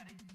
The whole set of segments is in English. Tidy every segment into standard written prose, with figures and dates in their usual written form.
ready.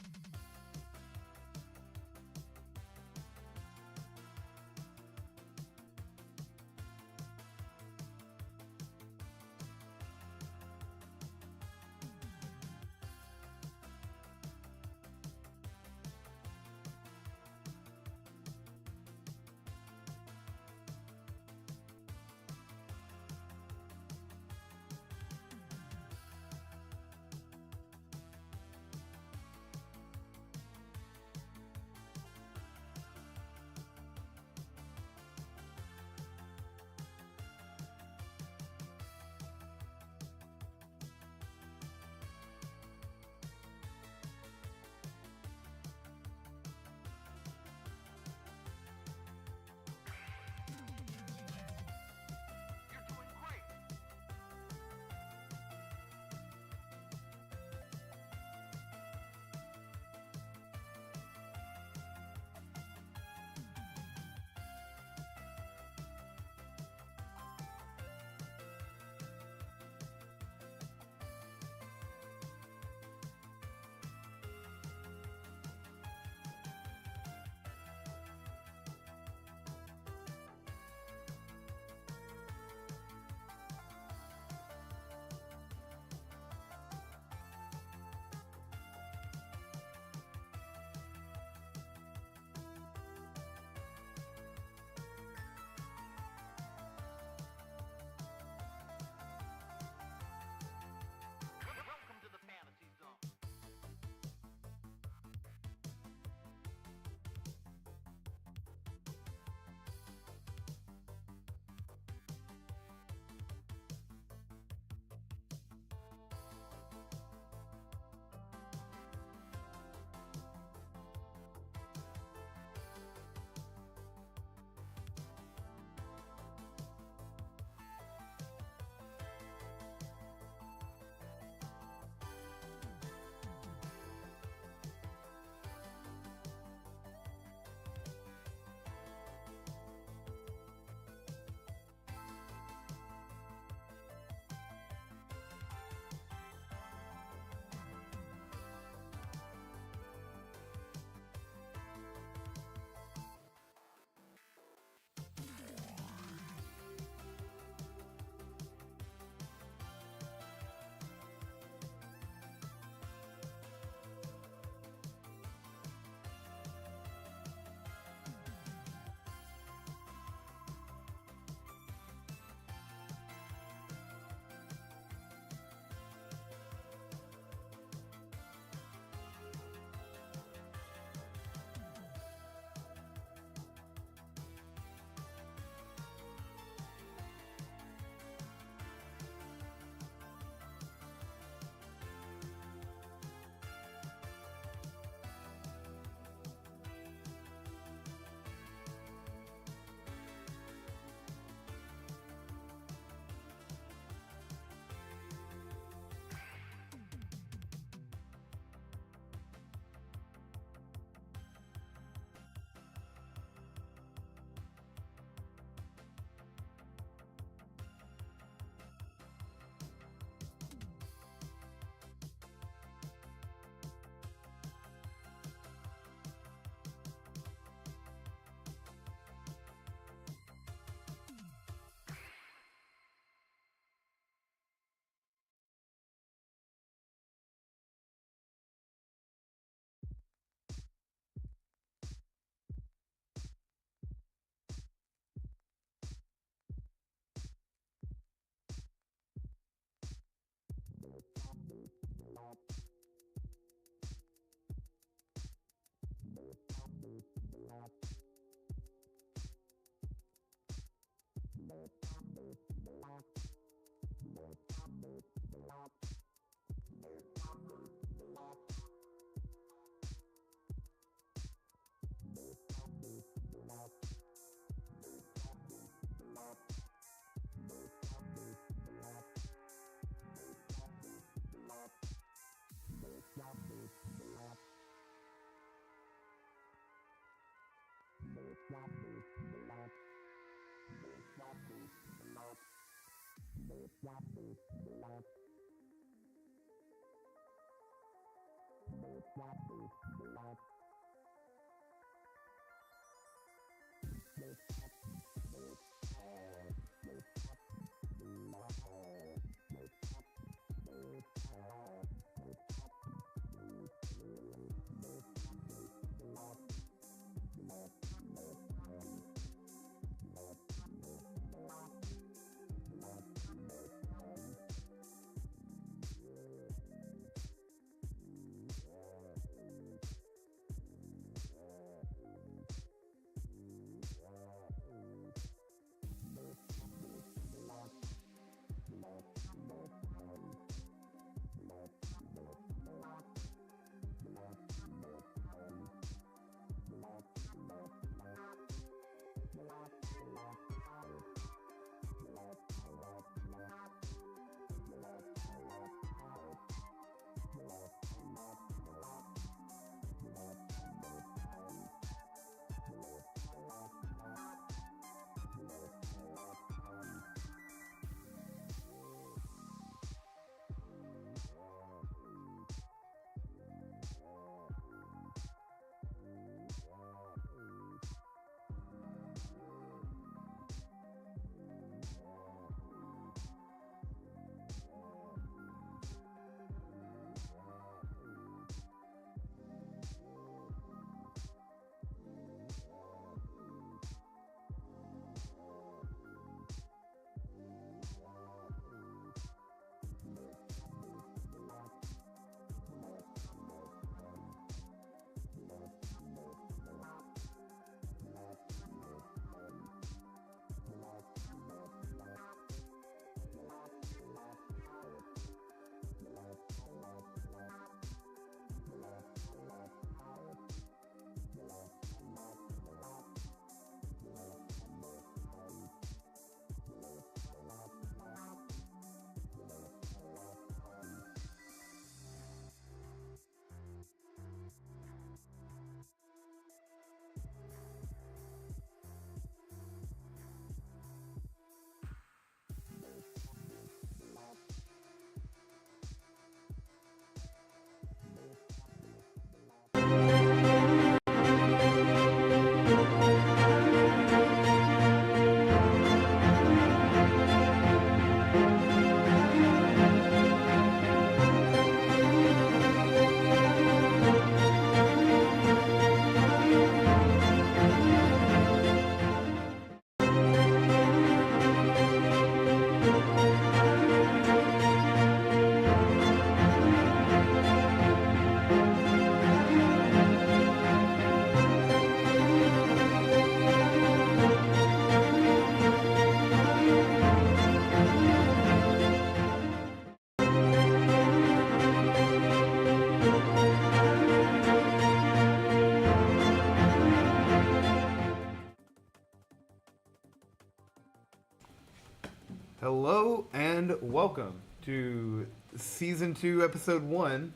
Hello and welcome to Season 2, Episode 1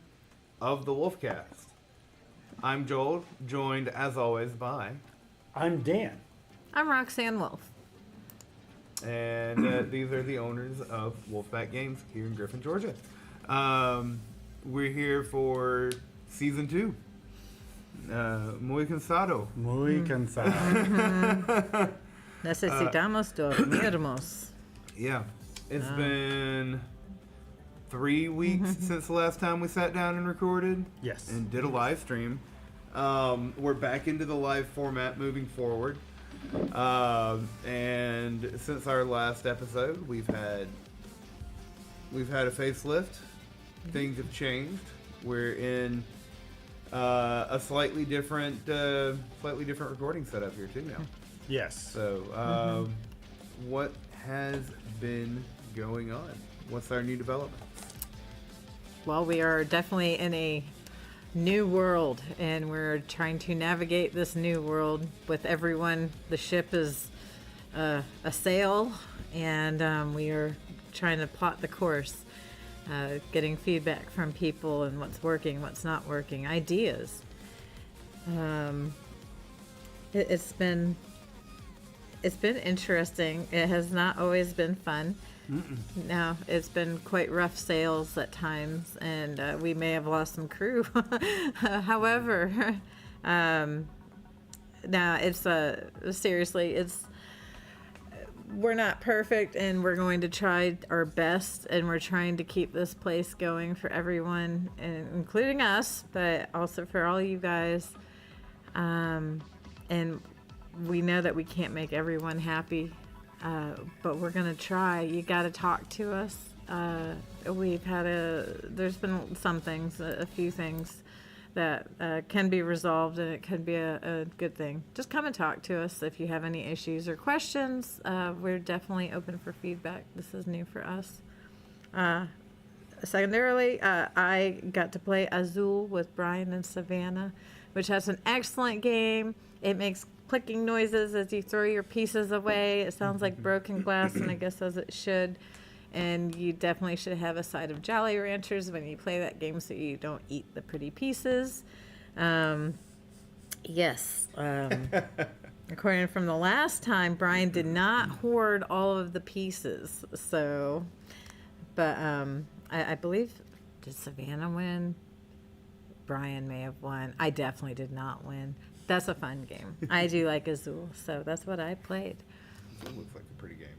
of the Wulfcast. I'm Joel, joined as always by... I'm Dan. I'm Roxanne Wolf. And these are the owners of Wulfpack Games here in Griffin, Georgia. We're here for Season 2. Muy Cansado. Muy Cansado. Necesitamos dormirmos. Yeah. It's been 3 weeks since the last time we sat down and recorded. Yes. And did a live stream. We're back into the live format moving forward. And since our last episode, we've had a facelift. Things have changed. We're in a slightly different recording setup here too now. Yes. So, what has been going on? What's our new development? Well, we are definitely in a new world, and we're trying to navigate this new world with everyone. The ship is a sail, and we are trying to plot the course, getting feedback from people and what's working, what's not working, ideas. It's been interesting. It has not always been fun. No, it's been quite rough sales at times, and we may have lost some crew. However, no, it's seriously, we're not perfect, and we're going to try our best, and we're trying to keep this place going for everyone, and including us, but also for all you guys. And we know that we can't make everyone happy, but we're gonna try. You got to talk to us. There's been some things, a few things that can be resolved, and it could be a good thing. Just come and talk to us if you have any issues or questions. We're definitely open for feedback. This is new for us. Secondarily, I got to play Azul with Brian and Savannah, which has an excellent game. It makes clicking noises as you throw your pieces away. It sounds like broken glass, and I guess as it should. And you definitely should have a side of Jolly Ranchers when you play that game so you don't eat the pretty pieces. Yes. According from the last time, Brian did not hoard all of the pieces. So, but I believe, did Savannah win? Brian may have won. I definitely did not win. That's a fun game. I do like Azul, so that's what I played. It looks like a pretty game.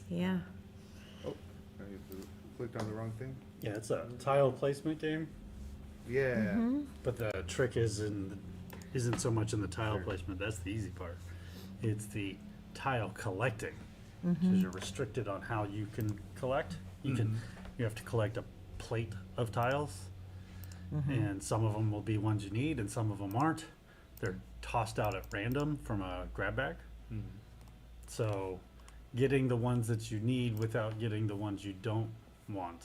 Yeah. Oh, I clicked on the wrong thing. Yeah, it's a tile placement game, Yeah. but the trick isn't so much in the tile placement. That's the easy part. It's the tile collecting, because you're restricted on how you can collect. You have to collect a plate of tiles, and some of them will be ones you need, and some of them aren't. They're tossed out at random from a grab bag. So getting the ones that you need without getting the ones you don't want.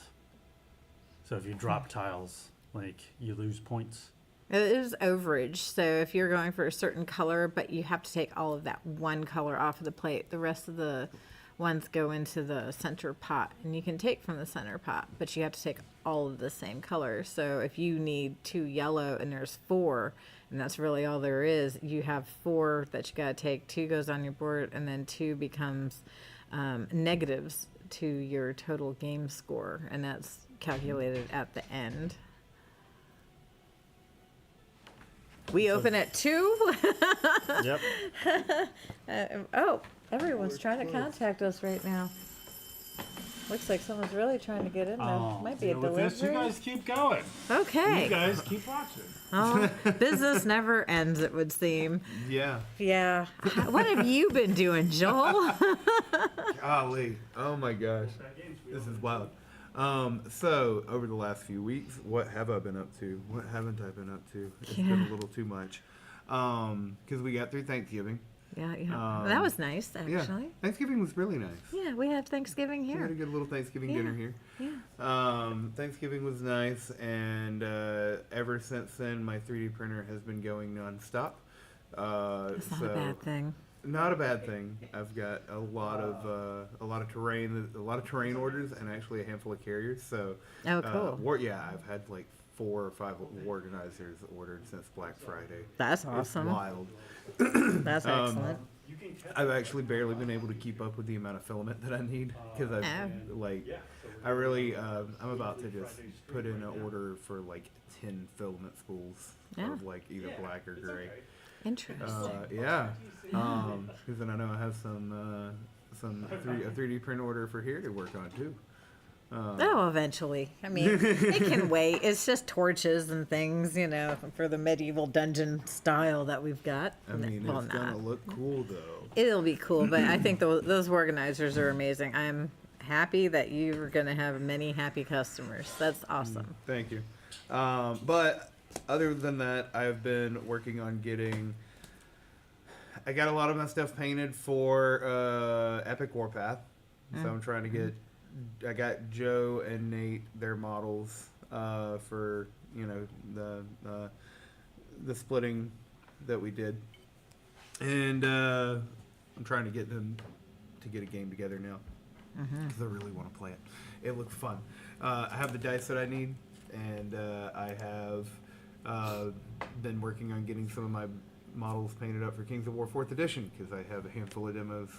So if you drop tiles, like, you lose points. It is overage. So if you're going for a certain color, but you have to take all of that one color off of the plate, the rest of the ones go into the center pot, and you can take from the center pot, but you have to take all of the same color. So if you need 2 yellow and there's 4, and that's really all there is, you have 4 that you got to take. 2 goes on your board, and then 2 becomes negatives to your total game score, and that's calculated at the end. We open at 2. Yep. Everyone's trying to contact us right now. Looks like someone's really trying to get in there. Might be a with this, you delivery. guys keep going. Okay. You guys keep watching. Oh, business never ends, it would seem. Yeah. Yeah. What have you been doing, Joel? Golly. Oh my gosh. This is wild. So over the last few weeks, what have I been up to? What haven't I been up to? It's been a little too much. Because we got through Thanksgiving. Yeah. That was nice, actually. Yeah. Thanksgiving was really nice. Yeah, we had Thanksgiving We had a here. good little Thanksgiving dinner here. Yeah. Thanksgiving was nice, and ever since then, my 3D printer has been going nonstop. That's not a bad thing. Not a bad thing. I've got a lot of terrain orders, and actually a handful of carriers. So, Oh, cool. I've had like 4 or 5 organizers ordered since Black Friday. That's awesome. It's wild. That's excellent. I've actually barely been able to keep up with the amount of filament that I need because I'm about to just put in an order for like 10 filament spools of like either black or gray. Interesting. Because then I know I have a 3D print order for here to work on too. Eventually. I mean, it can wait. It's just torches and things, for the medieval dungeon style that we've got. I mean, it's gonna look cool though. It'll be cool, but I think those organizers are amazing. I'm happy that you're going to have many happy customers. That's awesome. Thank you. But other than that, I've been working on I got a lot of my stuff painted for Epic Warpath. So I'm trying to I got Joe and Nate their models for the splitting that we did, and I'm trying to get them to get a game together now because I really want to play it. It looks fun. I have the dice that I need, and I have been working on getting some of my models painted up for Kings of War 4th Edition because I have a handful of demos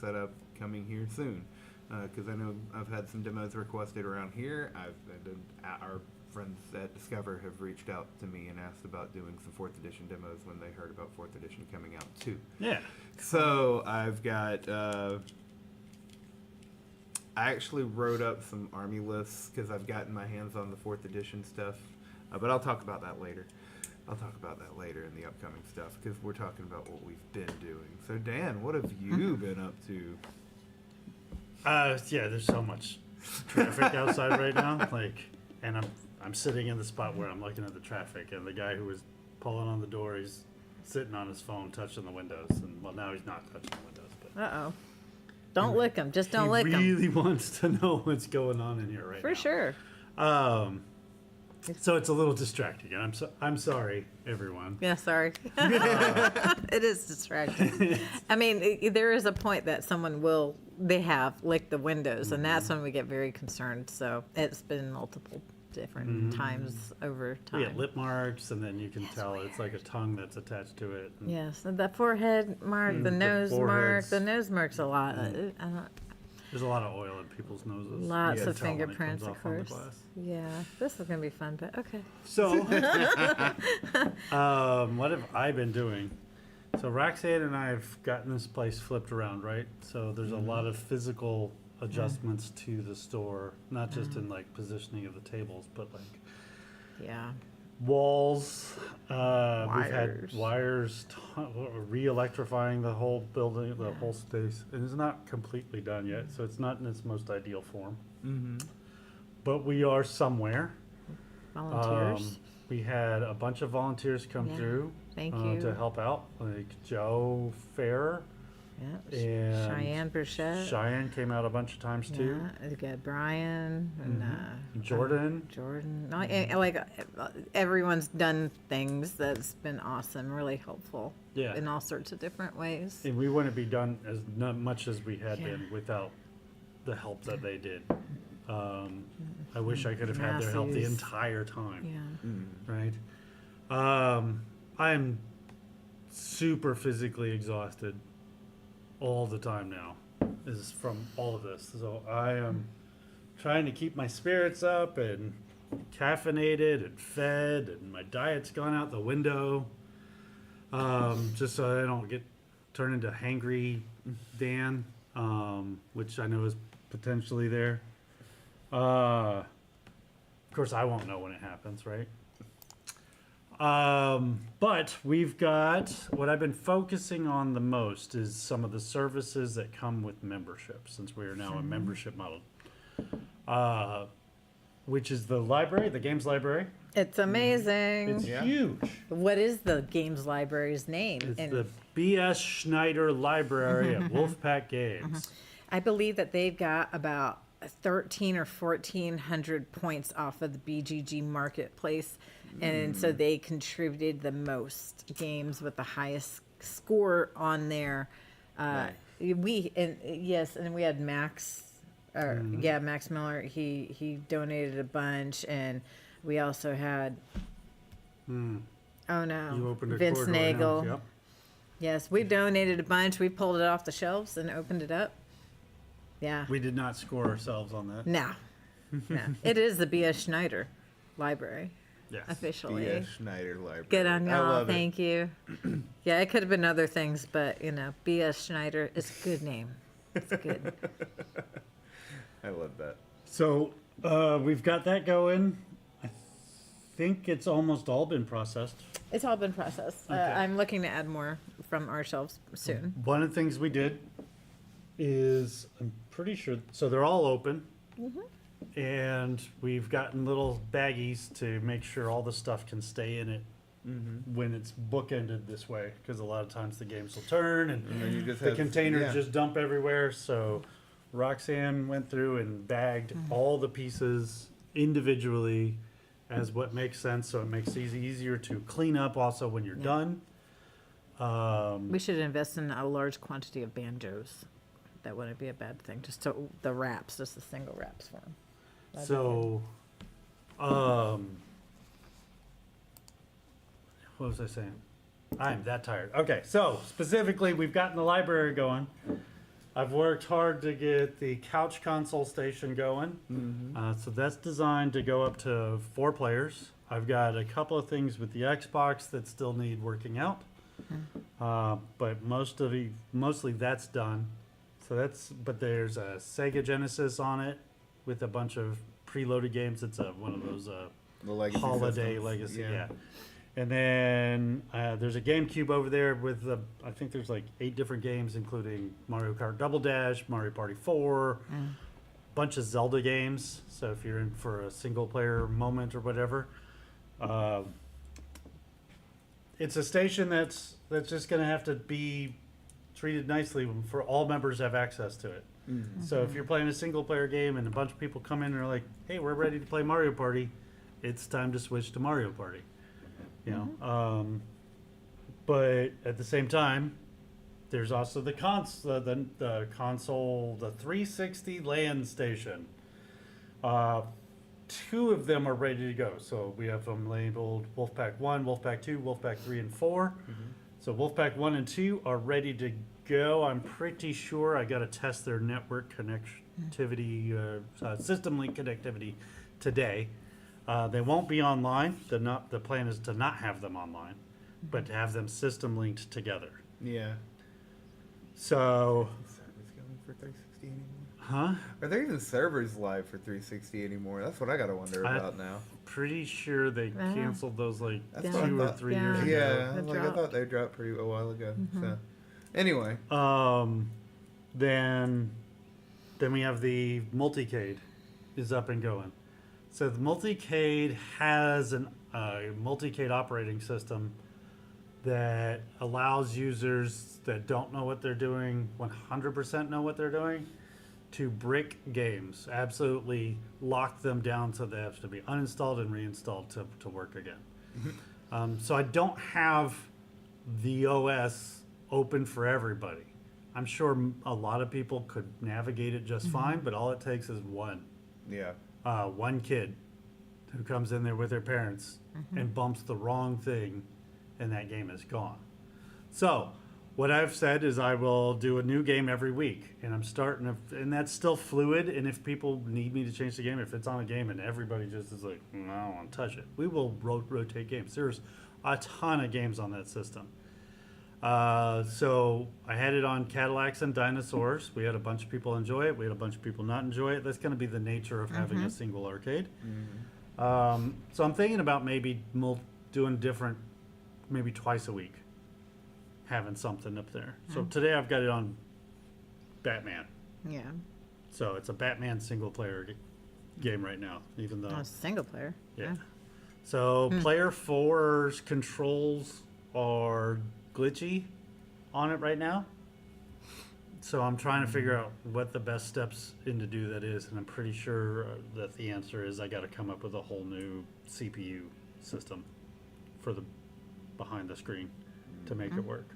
set up coming here soon. Because I know I've had some demos requested around here. Our friends at Discover have reached out to me and asked about doing some 4th edition demos when they heard about 4th edition coming out too. Yeah. So I've got. I actually wrote up some army lists because I've gotten my hands on the 4th edition stuff, but I'll talk about that later. I'll talk about that later in the upcoming stuff because we're talking about what we've been doing. So Dan, what have you been up to? Yeah, there's so much traffic outside right now. And I'm sitting in the spot where I'm looking at the traffic, and the guy who was pulling on the door, he's sitting on his phone, touching the windows, and well, now he's not touching the windows, but Uh-oh. Don't lick him. Just don't lick him. He really wants to know what's going on in here right now. For sure. So it's a little distracting, and I'm sorry, everyone. Yeah, sorry. It is distracting. I mean, there is a point that they have licked the windows, and that's when we get very concerned. So it's been multiple different times over time. We get lip marks, and then you can tell it's like a tongue that's attached to it. And Yes, and the forehead mark, the nose mark. foreheads. The nose mark's a lot. there's a lot of oil in people's noses. Lots You can of tell when it fingerprints, comes of off on the course. glass. Yeah, this is gonna be fun, but okay. So, what have I been doing? So Roxanne and I have gotten this place flipped around, right? So there's a lot of physical adjustments to the store, not just in like positioning of the tables, but like Yeah. walls. We've had Wires. wires, re-electrifying the whole building, the whole space. And it's not completely done yet, so it's not in its most ideal form. Mm-hmm. But we are somewhere. Volunteers. We had a bunch of volunteers come Yeah. through Thank you. to help out, like Joe Fair Yeah. and Cheyenne Burchette. Cheyenne came out a bunch of times too. Yeah, we got Brian and Jordan. Jordan. Everyone's done things that's been awesome, really helpful. Yeah. In all sorts of different ways. And we wouldn't be done as not much as we had Yeah. been without the help that they did. I wish I could have had their help the Massey's. entire time. Yeah. Right? I'm super physically exhausted all the time now, is from all of this. So I am trying to keep my spirits up and caffeinated and fed, and my diet's gone out the window, just so I don't turn into hangry Dan, which I know is potentially there. Of course, I won't know when it happens, right? But we've got, what I've been focusing on the most is some of the services that come with membership, since we are now a membership model, which is the library, the games library. It's amazing. It's Yeah. huge. What is the games library's name? It's And the B.S. Schneider Library at Wulfpack Games. I believe that they've got about 13 or 1400 points off of the BGG marketplace, and so they contributed the most games with the highest score on there. And we had Max, Max Miller. He donated a bunch, and we also had You opened a Vince corridor Nagel. now. Yep. Yes, we donated a bunch. We pulled it off the shelves and opened it up. Yeah. We did not score ourselves on that. No. It is the B.S. Schneider Library, Yes. officially. B.S. Schneider Library. Good on I y'all. love it. Thank you. Yeah, it could have been other things, but, B.S. Schneider is a good name. It's good. I love that. So we've got that going. I think it's almost all been processed. It's all been processed. Okay. I'm looking to add more from our shelves soon. One of the things we did is, I'm pretty sure, so they're all open. And we've gotten little baggies to make sure all the stuff can stay in it when it's bookended this way. Because a lot of times the games will turn and And then you just the have, containers yeah. just dump everywhere. So Roxanne went through and bagged all the pieces individually as what makes sense. So it makes it easier to clean up also when you're done. We should invest in a large quantity of banjos. That wouldn't be a bad thing. Just the wraps, just the single wraps for them. So, what was I saying? I'm that tired. Okay, so specifically, we've gotten the library going. I've worked hard to get the couch console station going. So that's designed to go up to 4 players. I've got a couple of things with the Xbox that still need working out. But mostly that's done. But there's a Sega Genesis on it with a bunch of preloaded games. It's one of those The legacy holiday systems. legacy, yeah. And then there's a GameCube over there with I think there's like 8 different games, including Mario Kart Double Dash, Mario Party 4, bunch of Zelda games. So if you're in for a single player moment or whatever, it's a station that's just going to have to be treated nicely for all members to have access to it. So if you're playing a single player game and a bunch of people come in and are like, "Hey, we're ready to play Mario Party," it's time to switch to Mario Party. But at the same time, there's also the console, the 360 LAN station. 2 of them are ready to go. So we have them labeled Wulfpack 1, Wulfpack 2, Wulfpack 3, and 4. So Wulfpack 1 and 2 are ready to go. I'm pretty sure I got to test their network connectivity, system link connectivity today. They won't be online. The plan is to not have them online, but to have them system linked together. Yeah. So, Servers going for 360 anymore? huh? Are there even servers live for 360 anymore? That's what I gotta wonder about now. Pretty sure they canceled those like That's 2 what I or thought. 3 years ago. Yeah, They I dropped. thought they dropped pretty a while ago. So, anyway, Then we have the multicade is up and going. So the multicade has a multicade operating system that allows users that don't know what they're doing, 100% know what they're doing, to brick games, absolutely lock them down so they have to be uninstalled and reinstalled to work again. So I don't have the OS open for everybody. I'm sure a lot of people could navigate it just fine, but all it takes is one kid who comes in there with their parents and bumps the wrong thing, and that game is gone. So what I've said is I will do a new game every week, and I'm starting and that's still fluid. And if people need me to change the game, if it's on a game and everybody just is like, no, I don't want to touch it, we will rotate games. There's a ton of games on that system. So I had it on Cadillacs and Dinosaurs. We had a bunch of people enjoy it. We had a bunch of people not enjoy it. That's going to be the nature of having a single arcade. So I'm thinking about maybe doing different, maybe twice a week, having something up there. So today I've got it on Batman. Yeah. So it's a Batman single player game right now, even though. Oh, single player. Yeah. So player 4's controls are glitchy on it right now. So I'm trying to figure out what the best steps in to do that is, and I'm pretty sure that the answer is I got to come up with a whole new CPU system for the behind the screen to make it work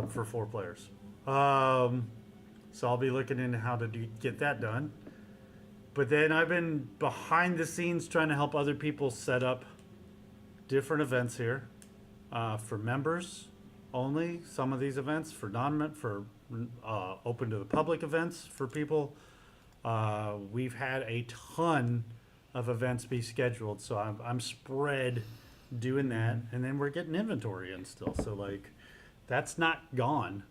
for 4 players. So I'll be looking into how to get that done. But then I've been behind the scenes trying to help other people set up different events here for members only. Some of these events for open to the public events for people. We've had a ton of events be scheduled, so I'm spread doing that, and then we're getting inventory in still. So like, that's not gone.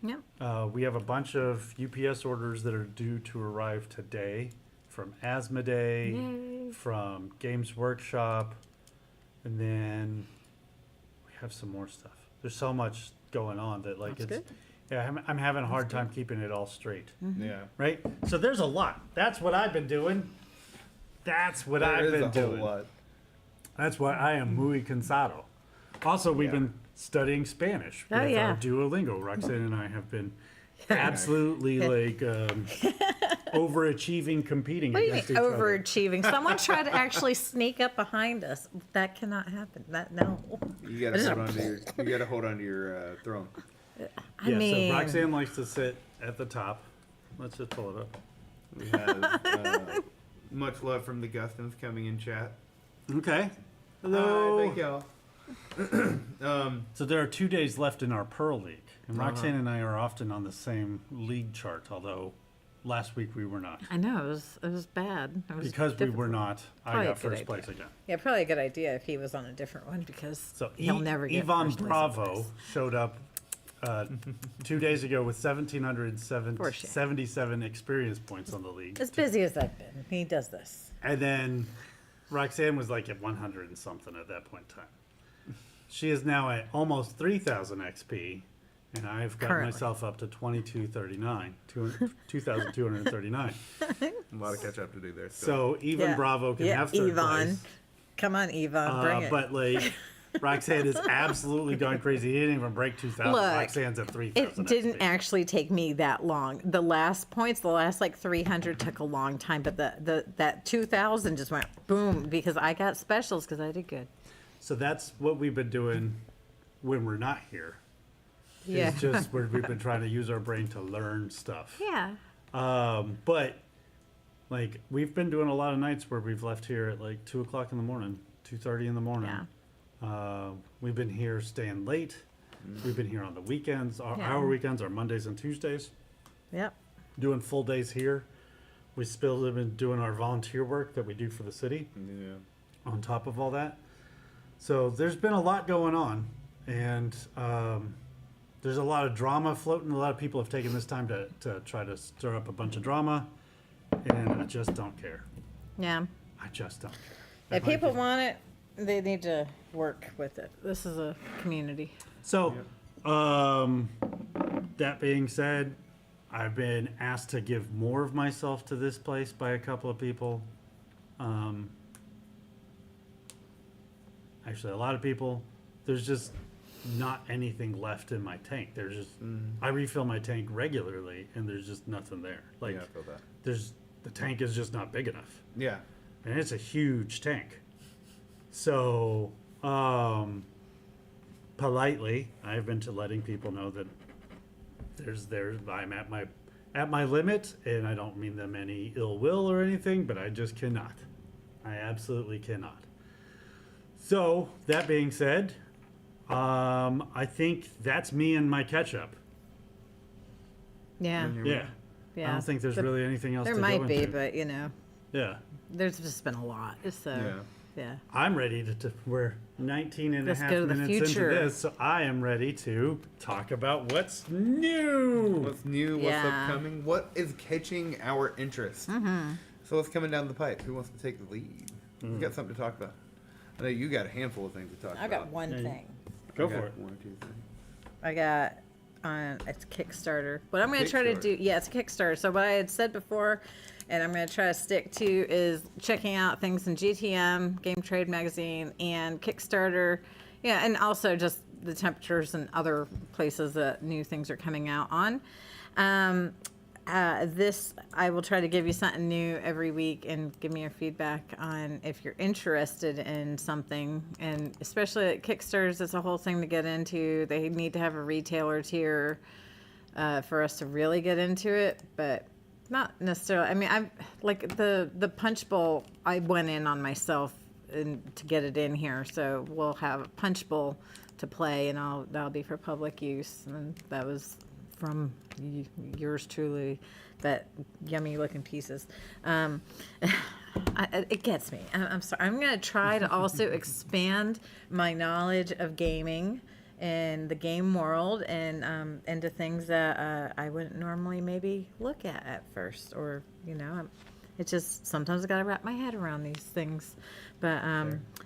Yeah. We have a bunch of UPS orders that are due to arrive today from Asmodee, Yay. from Games Workshop, and then we have some more stuff. There's so much going on that like That's it's good. yeah, I'm having a hard time keeping it all straight. yeah. Right? So there's a lot. That's what I've been doing. That's what There I've is been a whole doing. lot. That's why I am muy cansado. Also, we've been studying Spanish Oh, with yeah. our Duolingo. Roxanne and I have been absolutely like overachieving, competing What do you mean against each other. overachieving? Someone tried to actually sneak up behind us. That cannot happen. No. You gotta hold on to your throne. I mean, so Roxanne likes to sit at the top. Let's just pull it up. We have much love from the Gustins coming in chat. Okay. Hi, Hello. thank y'all. So there are 2 days left in our Pearl League, and Roxanne and I are often on the same league chart, although last week we were not. I know, it was bad. It was Because we were difficult. not, Probably I a got good first idea. place again. Yeah, probably a good idea if he was on a different one because So he'll never get Yvonne first place Bravo otherwise. showed up 2 days ago with For shame. 1,777 experience points on the league. As busy as I've been, he does this. And then Roxanne was like at 100 and something at that point in time. She is now at almost 3,000 XP, and I've got Currently. myself up to 2,239. A lot of catch up to do there. So even Yeah. Bravo can have third Yvonne. place. Come on, Yvonne, bring it. But like Roxanne is absolutely going crazy. He didn't even break 2,000. Look, Roxanne's at 3,000. It didn't XP. actually take me that long. The last points, the last like 300 took a long time, but that 2,000 just went boom because I got specials because I did good. So that's what we've been doing when we're not here. Yeah. It's just where we've been trying to use our brain to learn stuff. Yeah. But like we've been doing a lot of nights where we've left here at like 2:00 in the morning, 2:30 in the morning. Yeah. We've been here staying late. We've been here on the weekends. Yeah. Our weekends are Mondays and Tuesdays. Yep. Doing full days here. We still have been doing our volunteer work that we do for the city Yeah. on top of all that. So there's been a lot going on, and there's a lot of drama floating. A lot of people have taken this time to try to stir up a bunch of drama, and I just don't care. Yeah. I just don't care. If people want it, they need to work with it. This is a community. So, that being said, I've been asked to give more of myself to this place by a couple of people. Actually, a lot of people. There's just not anything left in my tank. There's just I refill my tank regularly, and there's just nothing there. Like Yeah, I feel that. the tank is just not big enough, Yeah. and it's a huge tank. So, politely, I've been to letting people know that I'm at my limit, and I don't mean them any ill will or anything, but I just cannot. I absolutely cannot. So that being said, I think that's me and my catch-up. Yeah. Yeah. Yeah. I don't think there's really anything else There to might go be, into. but you know, Yeah. there's just been a lot. So yeah. I'm ready to we're 19 and Let's a half go to the minutes future. into this, so I am ready to talk about what's new. What's new? What's Yeah. upcoming? What is catching our interest? Mm-hmm. So what's coming down the pipe? Who wants to take the lead? Mm. You got something to talk about? I know you got a handful of things to talk I about. got one Yeah, you- thing. Go I got for it. 1 or 2 things. I got it's Kickstarter. What I'm going to try to do, yeah, it's a Kickstarter. So what I had said before, and I'm going to try to stick to, is checking out things in GTM, Game Trade Magazine, and Kickstarter. Yeah, and also just the temperatures and other places that new things are coming out on. This, I will try to give you something new every week and give me your feedback on if you're interested in something. And especially at Kickstarters, it's a whole thing to get into. They need to have a retailer tier for us to really get into it, but not necessarily. I mean, I'm like the Punch Bowl, I went in on myself to get it in here. So we'll have a Punch Bowl to play, and that'll be for public use. And that was from yours truly, that yummy looking pieces. It gets me. I'm sorry. I'm going to try to also expand my knowledge of gaming and the game world and into things that I wouldn't normally maybe look at first, or it just sometimes I got to wrap my head around these things. But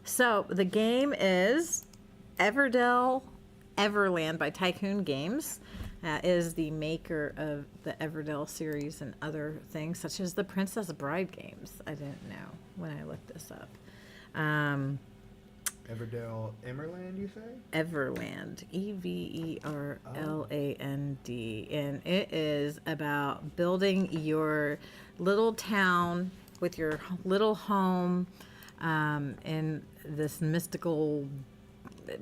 so the game is Everdell Everland by Tycoon Games. Is the maker of the Everdell series and other things, such as the Princess Bride games. I didn't know when I looked this up. Everdell Emerland, you say? Everland, Everland, and it is about building your little town with your little home in this mystical,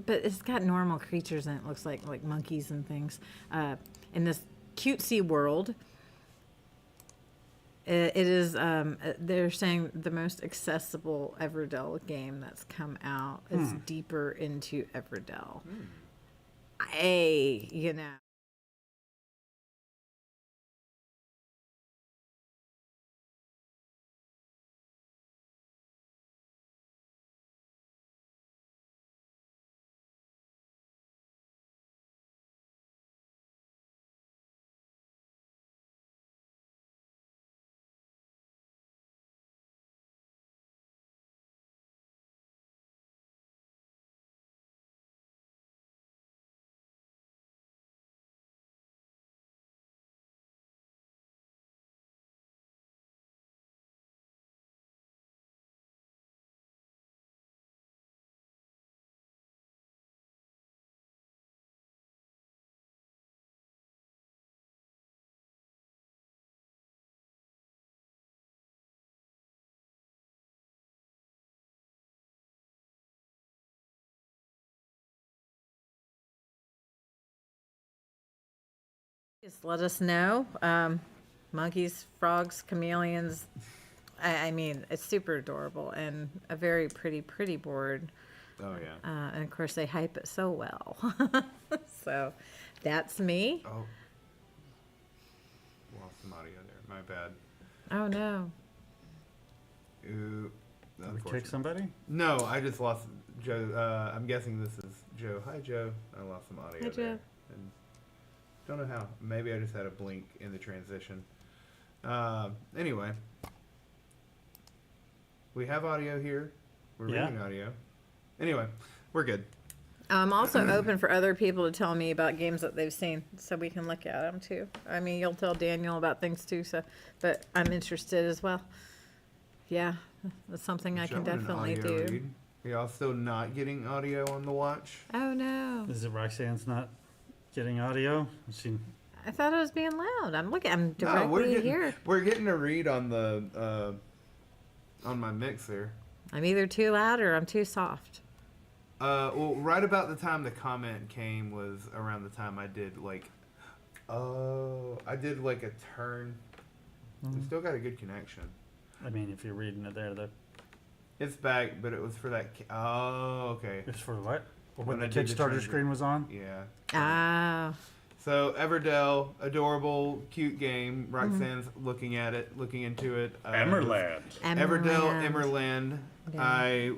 but it's got normal creatures in it. Looks like monkeys and things in this cutesy world. It is, they're saying the most accessible Everdell game that's come out is deeper into Everdell. You know. Just let us know. Monkeys, frogs, chameleons. I mean, it's super adorable and a very pretty board. Oh yeah. And of course, they hype it so well. So that's me. Oh. Lost some audio there. My bad. Oh, no. Ooh. Did we kick Unfortunate. somebody? No, I just lost Joe. I'm guessing this is Joe. Hi, Joe. I lost some audio Hi, there. Joe. And don't know how. Maybe I just had a blink in the transition. Anyway. We have audio here. We're Yeah. reading audio. Anyway, we're good. I'm also open for other people to tell me about games that they've seen, so we can look at them too. I mean, you'll tell Daniel about things too, so, but I'm interested as well. Yeah, that's something I can Joe in an definitely audio do. read. Are y'all still not getting audio on the watch? Oh no, Is it Roxanne's not getting audio? She, I thought it was being loud. I'm No, directly here. we're getting a read on the on my mixer. I'm either too loud or I'm too soft. Well, right about the time the comment came was around the time I did I did like a turn. We still got a good connection. I mean, if you're reading it there, that It's back, but it was for that. Oh, okay. it's for what? When When the I did the Kickstarter transit. screen was on? Yeah. Ah, So Everdell, adorable, cute game. Roxanne's looking at it, looking into it. Everdell, Emerland. Yeah. I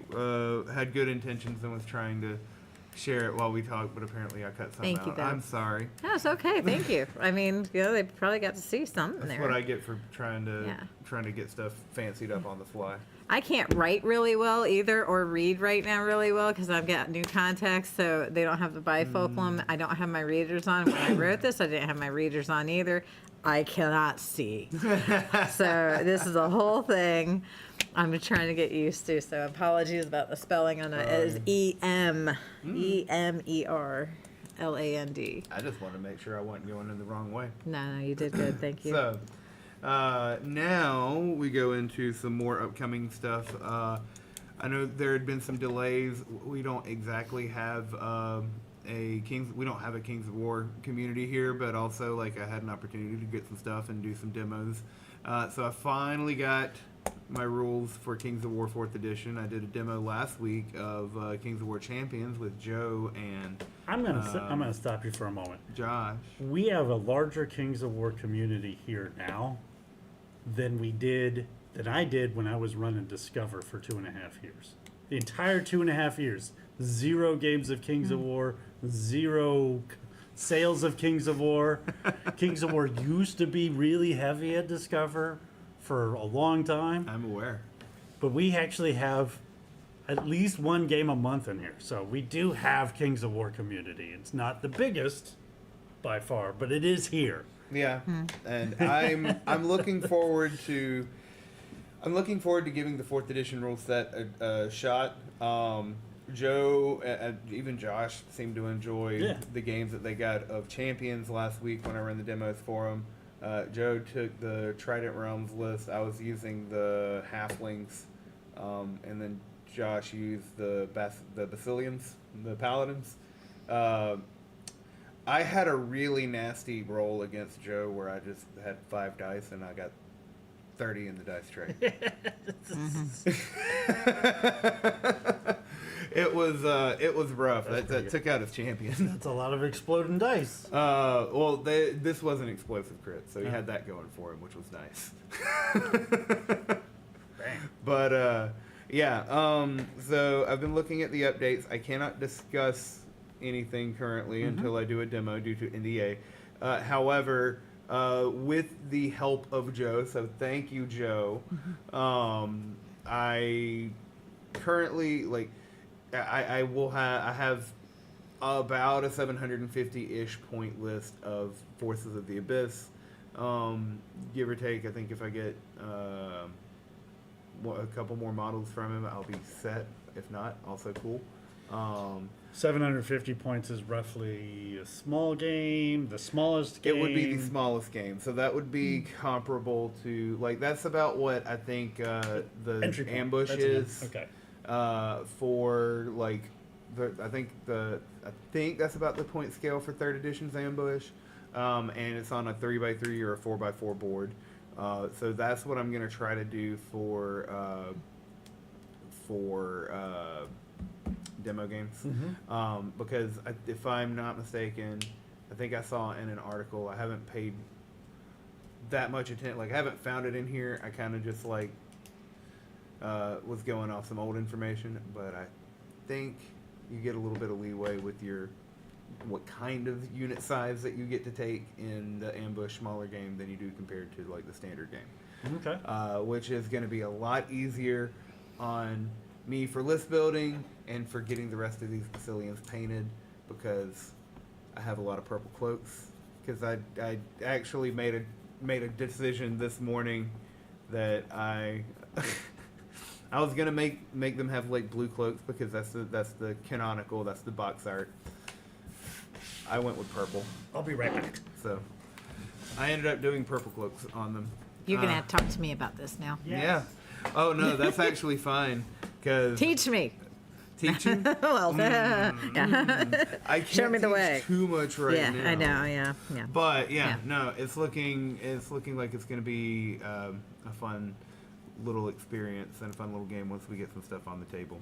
had good intentions and was trying to share it while we talked, but apparently I cut something Thank you, out. though. I'm sorry. No, it's okay. Thank you. I mean, they probably got to see something That's there. what I get for trying Yeah. to get stuff fancied up on the fly. I can't write really well either or read right now really well because I've got new contacts, so they don't have the bifocals. I don't have my readers on. When I wrote this, I didn't have my readers on either. I cannot see. So this is a whole thing I'm trying to get used to. So apologies about the spelling on it. It is Emerland. I just wanted to make sure I wasn't going in the wrong way. No, you did good. Thank you. So, now we go into some more upcoming stuff. I know there had been some delays. We don't exactly have we don't have a Kings of War community here, but also I had an opportunity to get some stuff and do some demos. So I finally got my rules for Kings of War 4th edition. I did a demo last week of Kings of War Champions with Joe and I'm gonna stop you for a moment. Josh. We have a larger Kings of War community here now than I did when I was running Discover for 2.5 years. The entire 2.5 years, 0 games of Kings of War, 0 sales of Kings of War. Kings of War used to be really heavy at Discover for a long time, I'm aware. but we actually have at least 1 game a month in here. So we do have Kings of War community. It's not the biggest by far, but it is here. Yeah, and I'm looking forward to giving the 4th edition rule set a shot. Joe and even Josh seemed to enjoy the games that they got of Champions last week when I ran the demos for them. Joe took the Trident Realms list. I was using the Halflings, and then Josh used the Basilians, the Paladins. I had a really nasty roll against Joe where I just had 5 dice and I got 30 in the dice tray. It was rough. That took out his champion. That's a lot of exploding dice. Well, this was an explosive crit, so he had that going for him, which was nice. Bang. But yeah, so I've been looking at the updates. I cannot discuss anything currently until I do a demo due to NDA. However, with the help of Joe, so thank you, Joe. I currently I have about a 750-ish point list of Forces of the Abyss, give or take. I think if I get a couple more models from him, I'll be set. If not, also cool. 750 points is roughly a small game, the smallest game. It would be the smallest game, so that would be comparable to that's about what I think the Entry point. ambush That's is. okay. For I think that's about the point scale for 3rd edition's ambush, and it's on a 3x3 or a 4x4 board. So that's what I'm gonna try to do for demo games, because if I'm not mistaken, I think I saw in an article. I haven't paid that much attention. I haven't found it in here. I kind of just was going off some old information, but I think you get a little bit of leeway with what kind of unit size that you get to take in the ambush smaller game than you do compared to the standard game. Okay. Which is going to be a lot easier on me for list building and for getting the rest of these Basilians painted, because I have a lot of purple cloaks. Because I actually made a decision this morning that I was gonna make them have blue cloaks, because that's the canonical, that's the box art. I went with purple, I'll be right back. so I ended up doing purple cloaks on them. You're gonna have to talk to me about this now. Yes. Yeah. Oh no, that's actually fine. Cause Teach me. teaching. Well, yeah. I can't Show me the teach way. too much right Yeah, now. I know. Yeah. But Yeah. no, it's looking like it's gonna be a fun little experience and a fun little game once we get some stuff on the table.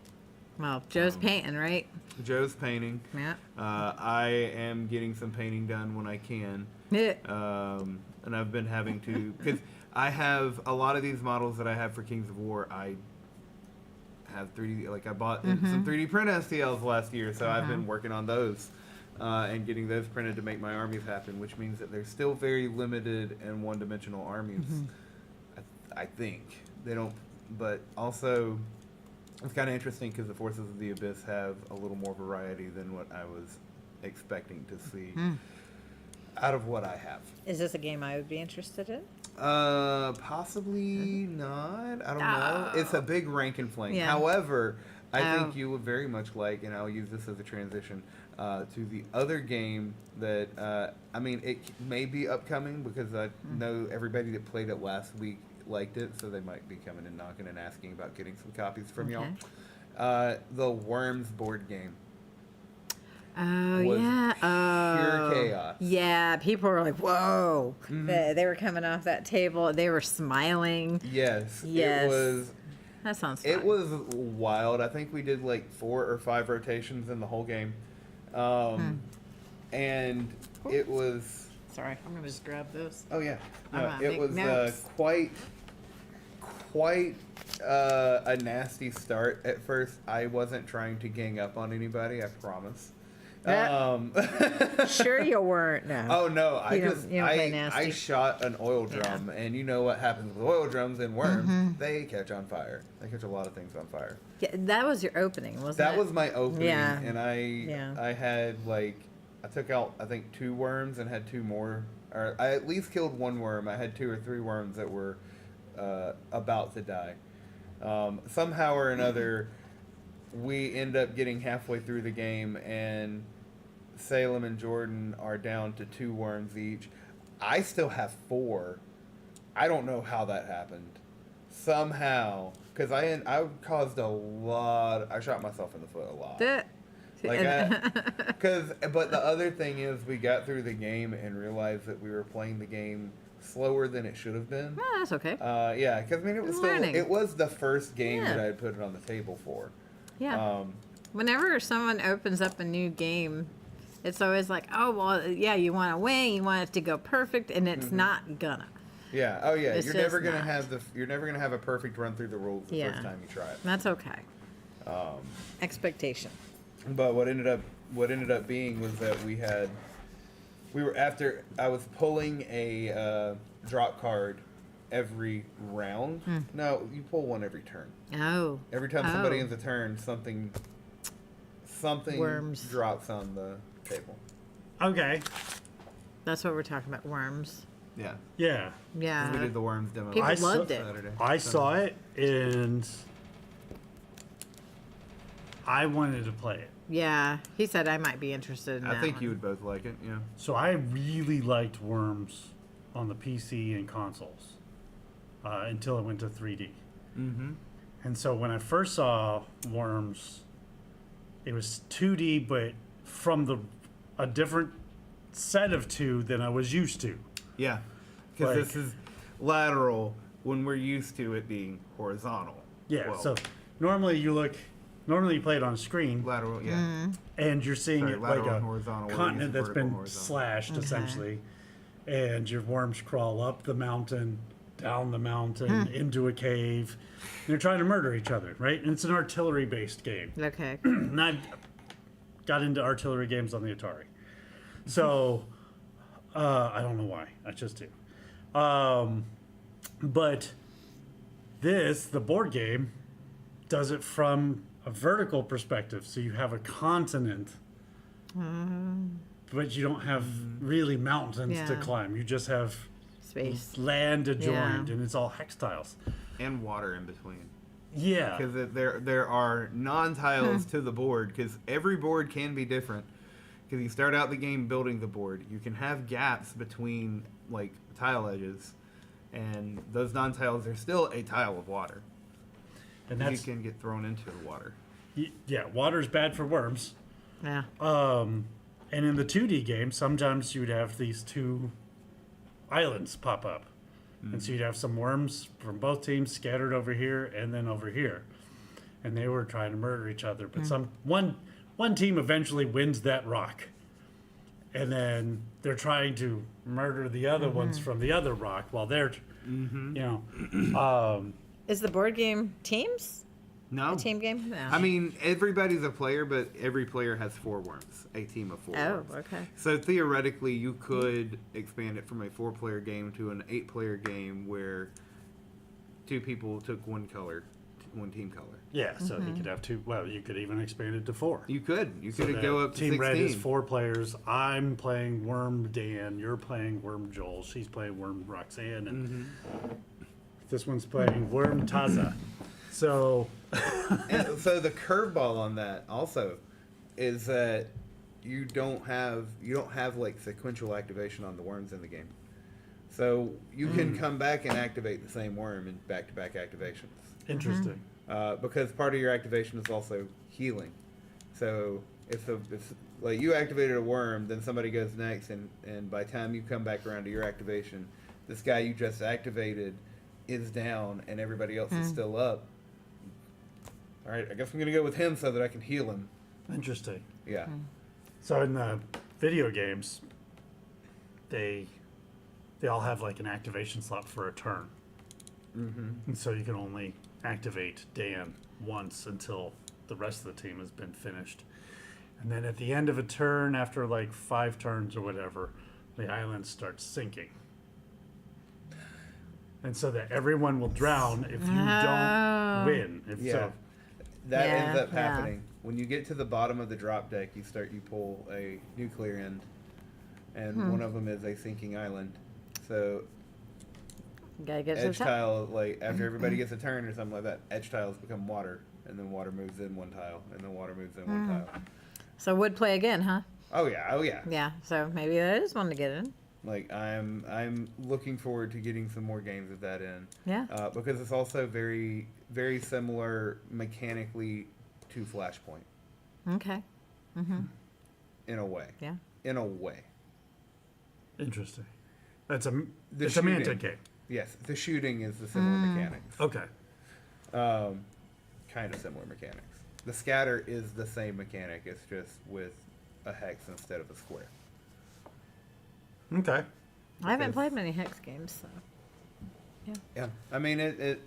Well, Joe's painting, right? Joe's painting. Yeah. I am getting some painting done when I can. Yeah. And I've been having to, because I have a lot of these models that I have for Kings of War. I have 3D, I bought some 3D print STLs last year, so I've been working on those and getting those printed to make my armies happen, which means that they're still very limited and one-dimensional armies. I think they don't, but also it's kind of interesting because the Forces of the Abyss have a little more variety than what I was expecting to see out of what I have. Is this a game I would be interested in? Possibly not. I don't know. It's a big rank and flank. Yeah. However, I think you would very much like, and I'll use this as a transition to the other game that, it may be upcoming, because I know everybody that played it last week liked it, so they might be coming and knocking and asking about getting some copies from y'all. The Worms board game. Oh, was yeah. pure chaos. Yeah, people were like, whoa. They were coming off that table. They were smiling. Yes. Yes. That sounds fun. It was wild. I think we did 4 or 5 rotations in the whole game. And it was... Sorry, I'm going to just grab this. Oh, yeah. I'm No, gonna it make was notes. quite a nasty start at first. I wasn't trying to gang up on anybody, I promise. Sure you weren't. No. Oh no! You don't play nasty. I shot an oil drum, and you know what happens with oil drums and worms? They catch on fire. They catch a lot of things on fire. Yeah, that was your opening, wasn't it? That was my opening, Yeah. and I had I took out I think 2 worms and had 2 more. Or I at least killed 1 worm. I had 2 or 3 worms that were about to die. Somehow or another, we end up getting halfway through the game, and Salem and Jordan are down to 2 worms each. I still have 4. I don't know how that happened. Somehow, because I caused a lot. I shot myself in the foot a lot. But the other thing is, we got through the game and realized that we were playing the game slower than it should have been. Oh, that's okay. Yeah, because I mean, Learning. it was the first game Yeah. that I had put it on the table for. Yeah. Whenever someone opens up a new game, it's always like, oh, well, yeah, you want to win, you want it to go perfect, and it's not gonna. Yeah. Oh, yeah. It's You're never just gonna not. you're never gonna have a perfect run through the rules the first time you try it. That's okay. Expectation. But what ended up being was that we were after I was pulling a drop card every round. No, you pull one every turn. Oh. Every time somebody ends a turn, something Worms. drops on the table. Okay. That's what we're talking about. Worms. Yeah. Yeah. Yeah. We did the worms demo. People last loved it. Saturday. I saw it and I wanted to play it. Yeah. He said I might be interested in I that think one. you would both like it. Yeah. So I really liked Worms on the PC and consoles until it went to 3D. Mm-hmm. And so when I first saw Worms, it was 2D, but from a different set of 2 than I was used to. Yeah. Because Like- this is lateral when we're used to it being horizontal. Yeah. Well, So normally you play it on a screen, lateral. Yeah. Mm-hmm. and you're seeing Sorry, it like lateral a and horizontal, we're continent using that's vertical and been horizontal. slashed essentially, and your worms crawl up the mountain, down the mountain, into a cave. And they're trying to murder each other, right? And it's an artillery-based game. Okay. And I got into artillery games on the Atari, so I don't know why. I just do. But the board game, does it from a vertical perspective. So you have a continent, but you don't have really mountains to Yeah. climb. You just have Space. land adjoined, Yeah. and it's all hex tiles. And water in between. Yeah. Because there are non-tiles to the board, because every board can be different. Because you start out the game building the board, you can have gaps between like tile edges, and those non-tiles are still a tile of water. And You that's can get thrown into the water. yeah. Water's bad for worms. Yeah. And in the 2D game, sometimes you'd have these 2 islands pop up. And so you'd have some worms from both teams scattered over here and then over here. And they were trying to murder each other. But one team eventually wins that rock. And then they're trying to murder the other ones from the other rock while they're, Is the board game teams? No. A team game? No. I mean, everybody's a player, but every player has 4 worms. A team of 4 Oh, worms. okay. So theoretically, you could expand it from a 4-player game to an 8-player game where 2 people took one team color. yeah, so you could have 2. Well, you could even expand it to 4. You could So go that up to Team 16. Red is 4 players. I'm playing Worm Dan. You're playing Worm Joel. She's playing Worm Roxanne. And this one's playing Worm Taza. So And so the curveball on that also is that you don't have like sequential activation on the worms in the game. So you can come back and activate the same worm in back-to-back activations. interesting. Because part of your activation is also healing. So if like you activated a worm, then somebody goes next, and by the time you come back around to your activation, this guy you just activated is down, and everybody else is still up. All right, I guess I'm gonna go with him so that I can heal him. Interesting. Yeah. So in the video games, they all have like an activation slot for a turn. And so you can only activate Dan once until the rest of the team has been finished. And then at the end of a turn, after like 5 turns or whatever, the island starts sinking. And so that everyone will drown if you don't win. If Yeah. so, That Yeah, ends up yeah. happening. When you get to the bottom of the drop deck, you pull a nuclear end, and one of them is a sinking island. So Gotta get to the edge top. tile, like after everybody gets a turn or something like that, edge tiles become water, and then water moves in one tile, and then water moves in one tile. So would play again, huh? Oh yeah. Yeah. So maybe that is one to get in. Like I'm looking forward to getting some more games of that in. Yeah. Because it's also very very similar mechanically to Flashpoint Okay. in a way. Yeah. In a way. interesting. It's a The semantic shooting. game. Yes, the shooting is the similar mechanics. Okay. Kind of similar mechanics. The scatter is the same mechanic. It's just with a hex instead of a square. Okay. I haven't Because- played many hex games, so Yeah, I mean it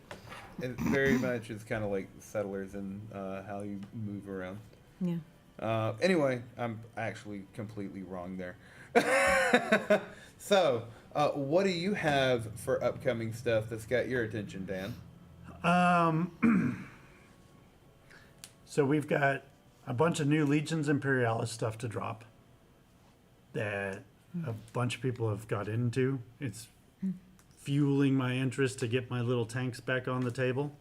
very much is kind of like Settlers and how you move around. yeah. Anyway, I'm actually completely wrong there. So, what do you have for upcoming stuff that's got your attention, Dan? So we've got a bunch of new Legions Imperialis stuff to drop that a bunch of people have got into. It's fueling my interest to get my little tanks back on the table.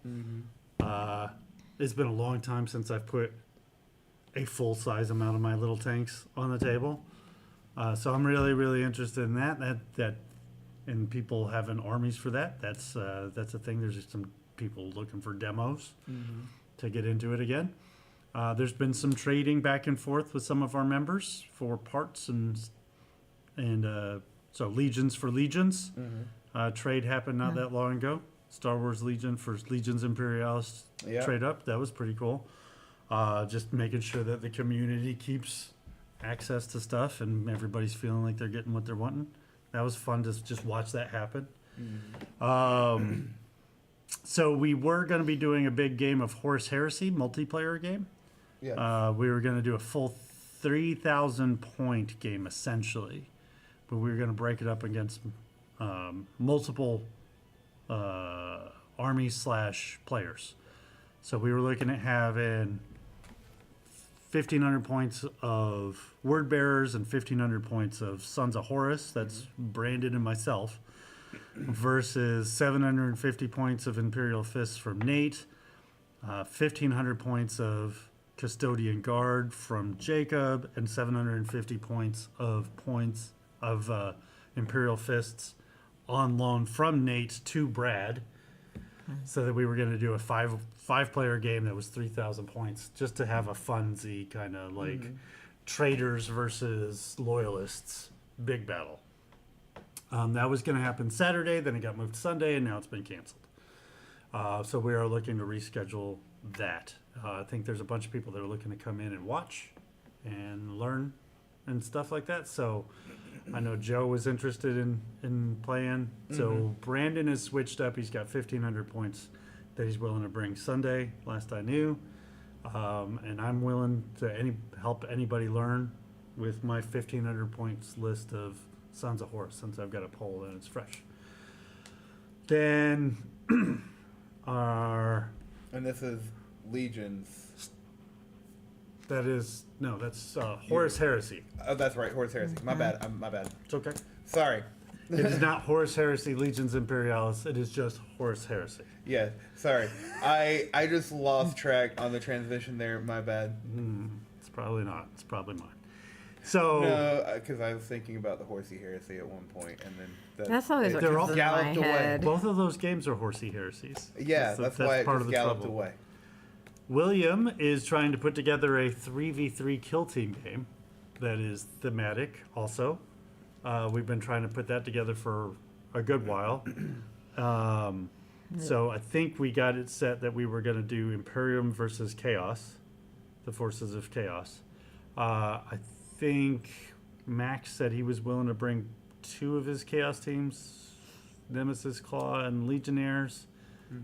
It's been a long time since I've put a full size amount of my little tanks on the table. So I'm really, really interested in that, and people having armies for that. That's a thing. There's just some people looking for demos to get into it again. There's been some trading back and forth with some of our members for parts and so Legions for Legions. Trade happened not that long ago. Star Wars Legion for Legions Imperialis Yeah. trade up. That was pretty cool. Just making sure that the community keeps access to stuff and everybody's feeling like they're getting what they're wanting. That was fun to just watch that happen. So we were going to be doing a big game of Horus Heresy multiplayer game. Yeah. We were going to do a full 3,000 point game essentially, but we were going to break it up against multiple armies / players. So we were looking at having 1,500 points of Word Bearers and 1,500 points of Sons of Horus. That's Brandon and myself. Versus 750 points of Imperial Fists from Nate, 1,500 points of Custodian Guard from Jacob, and 750 points of Imperial Fists on loan from Nate to Brad. So that we were going to do a five player game that was 3,000 points, just to have a funsy kind of like traitors versus loyalists big battle. That was going to happen Saturday, then it got moved to Sunday, and now it's been canceled. So we are looking to reschedule that. I think there's a bunch of people that are looking to come in and watch and learn and stuff like that. So I know Joe was interested in playing. So Brandon has switched up. He's got 1,500 points that he's willing to bring Sunday, last I knew. And I'm willing to help anybody learn with my 1,500 points list of Sons of Horus, since I've got a poll and it's fresh. Then And this is Legions. that's Horus Heresy. Oh, that's right, Horus Heresy. My bad. My bad. It's okay. Sorry. It is not Horus Heresy Legions Imperialis. It is just Horus Heresy. Yeah, sorry. I just lost track on the transmission there. My bad. It's probably not. It's probably mine. So No, because I was thinking about the Horsey Heresy at one point, and then That's always what They're all comes in my galloped away. head. both of those games are Horsey Heresies. Yeah, that's why it part just of the galloped trouble. away. William is trying to put together a 3v3 kill team game that is thematic also. We've been trying to put that together for a good while. So I think we got it set that we were going to do Imperium versus Chaos, the forces of Chaos. I think Max said he was willing to bring 2 of his Chaos teams, Nemesis Claw and Legionnaires.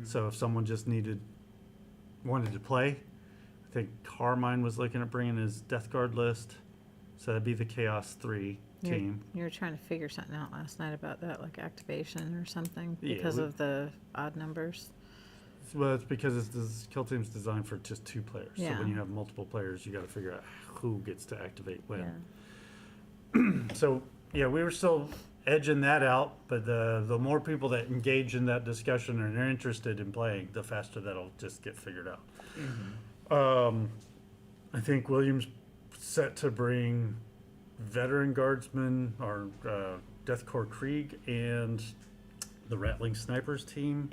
So if someone just wanted to play, I think Carmine was looking at bringing his Death Guard list. So that'd be the Chaos 3 team. You were trying to figure something out last night about that, like activation or something, Yeah, because of the odd numbers. Well, it's because this kill team's designed for just 2 players. So Yeah. when you have multiple players, you got to figure out who gets to activate when. Yeah. So yeah, we were still edging that out, but the more people that engage in that discussion and are interested in playing, the faster that'll just get figured out. I think William's set to bring Veteran Guardsmen or Death Corps Krieg and the Rattling Snipers team,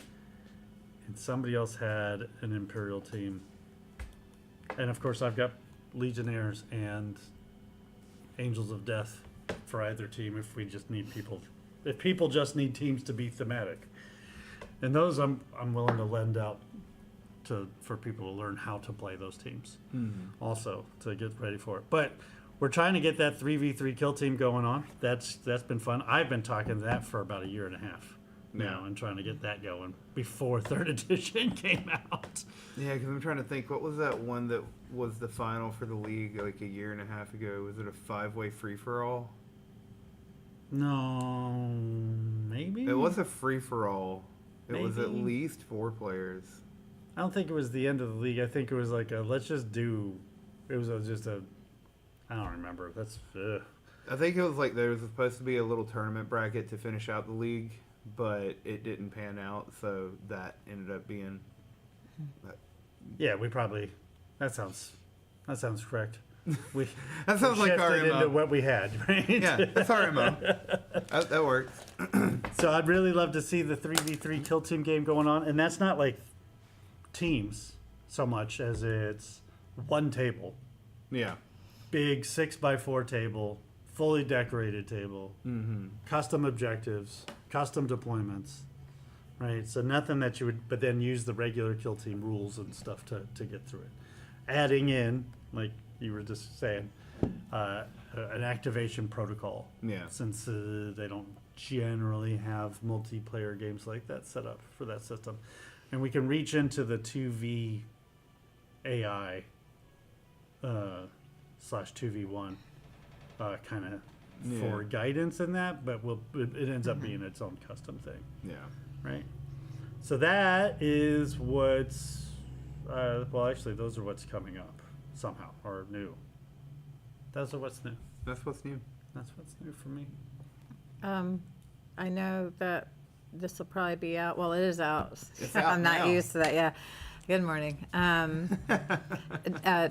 and somebody else had an Imperial team, and of course I've got Legionnaires and Angels of Death for either team if we just need people if people just need teams to be thematic, and those I'm willing to lend out for people to learn how to play those teams, also to get ready for it. But we're trying to get that 3v3 kill team going on. That's been fun. I've been talking that for about a year and a half now, and trying to get that going before 3rd edition came out. Yeah, because I'm trying to think, what was that one that was the final for the league like a year and a half ago? Was it a 5-way free-for-all? No, maybe It was a free-for-all. It was at Maybe. least 4 players. I don't think it was the end of the league. I think it was like let's just do. It was just a. I don't remember. That's. I think it was like there was supposed to be a little tournament bracket to finish out the league, but it didn't pan out, so that ended up being. Yeah, we probably. That sounds correct. We. That sounds like our shifted into MO. what we had, right? Yeah, that's our MO. That works. So I'd really love to see the 3v3 kill team game going on, and that's not like teams so much as it's one table, Yeah. big 6x4 table, fully decorated table, custom objectives, custom deployments, right? So nothing that you would, but then use the regular kill team rules and stuff to get through it. Adding in, like you were just saying, an activation protocol. Yeah. Since they don't generally have multiplayer games like that set up for that system. And we can reach into the 2v AI slash 2v1 kind of for guidance in that, but it ends up being its own custom thing, Yeah. right? So that is what's, well, actually, those are what's coming up somehow, or new. Those are what's new. That's what's new. That's what's new for me. I know that this will probably be out. Well, it is out. It's out I'm not now. used to that. Yeah. Good morning.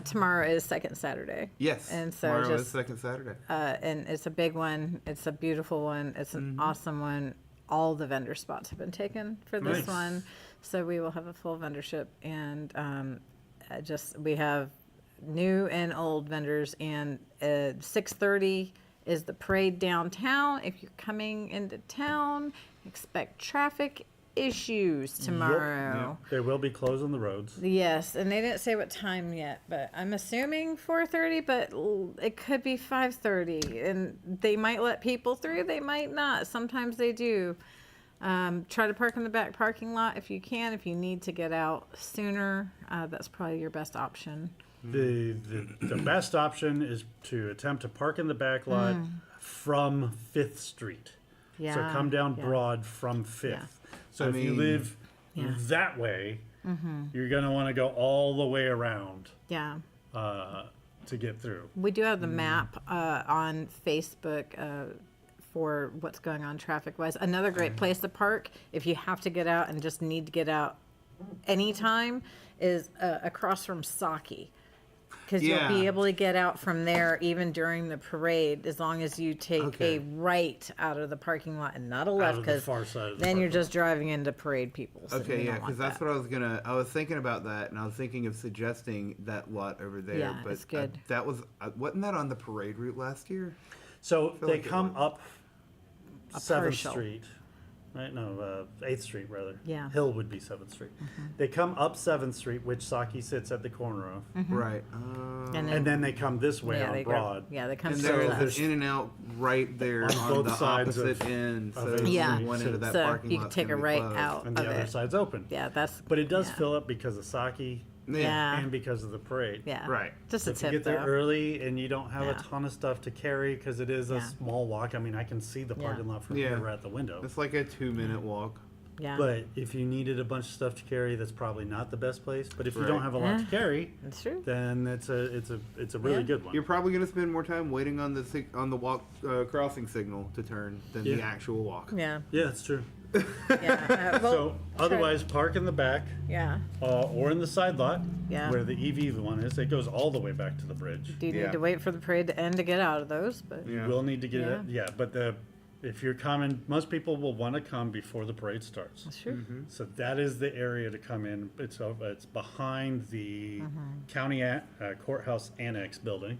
Tomorrow is second Saturday. Yes. And so tomorrow is just, second Saturday. and it's a big one. It's a beautiful one. It's an awesome one. All the vendor spots have been taken for this Nice. one. So we will have a full vendorship, and we have new and old vendors, and 6:30 is the parade downtown. If you're coming into town, expect traffic issues tomorrow. They will be closing the roads. Yes, and they didn't say what time yet, but I'm assuming 4:30, but it could be 5:30, and they might let people through, they might not. Sometimes they do. Try to park in the back parking lot if you can. If you need to get out sooner, that's probably your best option. The best option is to attempt to park in the back lot from 5th Street. Yeah. So come down yeah. Broad from 5th. Yeah. So I if you mean- live Yeah. that way, you're going to want to go all the way around Yeah. to get through. We do have the map on Facebook for what's going on traffic-wise. Another great place to park if you have to get out and just need to get out anytime is across from Saki. Because Yeah. you'll be able to get out from there even during the parade as long as you take Okay. a right out of the parking lot and not a Out left, of the because far side of the then you're parking just driving into parade people. So Okay, we yeah, don't want because that's that. what I was thinking about that, and I was thinking of suggesting that lot over there. Yeah, but it's good. that was wasn't that on the parade route last year? So feel they like it come was. up 7th partial. Street. Right? No, 8th Street, rather. Yeah. Hill would be 7th Street. They come up 7th Street, which Saki sits at the corner of. Right. And then they come this way yeah, on they Broad. go. Yeah, they come and straight there left. is an in and out right there On on, both the sides opposite of- end. So of it. Yeah. one end of that So parking you can lot's take gonna a be right closed. out. And the of other it. side's open. Yeah, that's. But it does yeah. fill up because of Saki Yeah. and because of the parade. Yeah. Right. Just So a if you tip get there though. early and you don't have Yeah. a ton of stuff to carry because it is a Yeah. small walk. I mean, I can see the Yeah. parking lot from Yeah. here right at the window. It's like a 2-minute walk. Yeah. But if you needed a bunch of stuff to carry, that's probably not the best place. But if you Right. don't have a lot to Yeah. carry, It's true. then it's a really Yeah. good one. You're probably going to spend more time waiting on the walk crossing signal to turn than the Yeah. actual walk. Yeah. Yeah, that's true. Yeah. Well, So otherwise, park in the back yeah. or in the side lot Yeah. where the EV one is. It goes all the way back to the bridge. Do you Yeah. need to wait for the parade to end to get out of those? But Yeah. You will need to get Yeah. it. Yeah, but if you're coming, most people will want to come before the parade starts. that's true. So that is the area to come in. It's behind the county courthouse annex building.